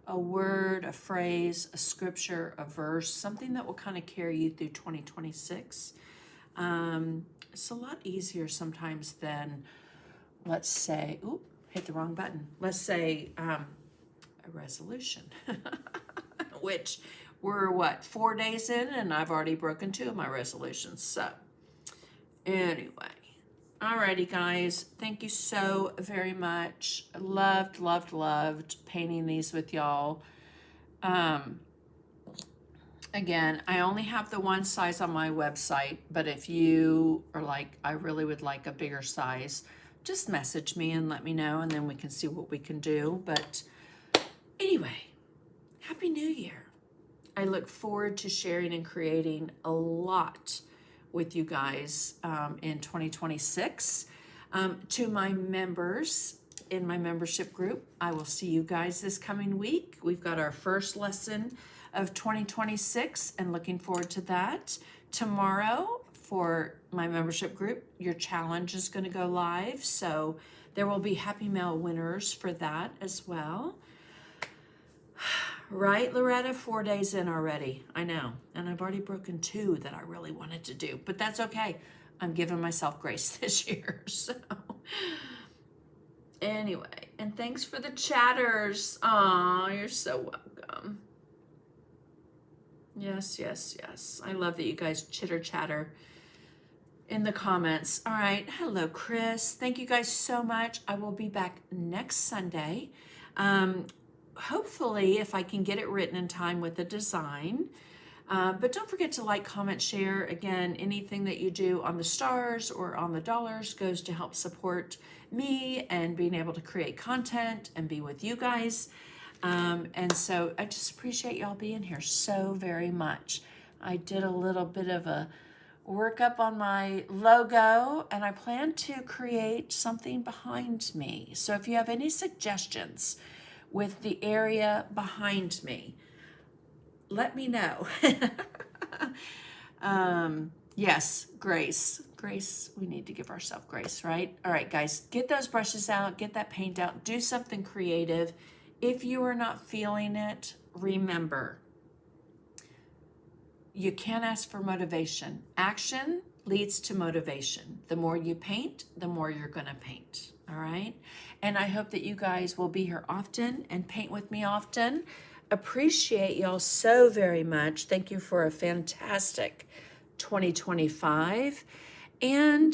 a word, a phrase, a scripture, a verse, something that will kind of carry you through 2026. It's a lot easier sometimes than, let's say, oop, hit the wrong button. Let's say a resolution, which we're 4 days in, and I've already broken 2 of my resolutions. So anyway, alrighty guys, thank you so very much. Loved painting these with y'all. Again, I only have the one size on my website, but if you are like, I really would like a bigger size, just message me and let me know, and then we can see what we can do. But anyway, Happy New Year. I look forward to sharing and creating a lot with you guys in 2026. To my members in my membership group, I will see you guys this coming week. We've got our first lesson of 2026 and looking forward to that. Tomorrow for my membership group, your challenge is going to go live. So there will be Happy Mail winners for that as well. Right, Loretta? 4 days in already. I know. And I've already broken 2 that I really wanted to do. But that's okay. I'm giving myself grace this year. So anyway, and thanks for the chatters. Aw, you're so welcome. Yes. I love that you guys chitter chatter in the comments. All right. Hello, Chris. Thank you guys so much. I will be back next Sunday. Hopefully, if I can get it written in time with the design. But don't forget to like, comment, share. Again, anything that you do on the stars or on the dollars goes to help support me and being able to create content and be with you guys. And so I just appreciate y'all being here so very much. I did a little bit of a workup on my logo, and I plan to create something behind me. So if you have any suggestions with the area behind me, let me know. Yes, grace. Grace, we need to give ourselves grace, right? All right, guys, get those brushes out, get that paint out, do something creative. If you are not feeling it, remember, you can't ask for motivation. Action leads to motivation. The more you paint, the more you're going to paint. All right. And I hope that you guys will be here often and paint with me often. Appreciate y'all so very much. Thank you for a fantastic 2025. And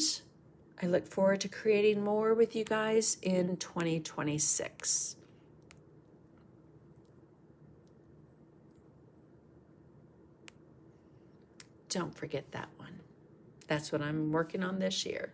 I look forward to creating more with you guys in 2026. Don't forget that one. That's what I'm working on this year.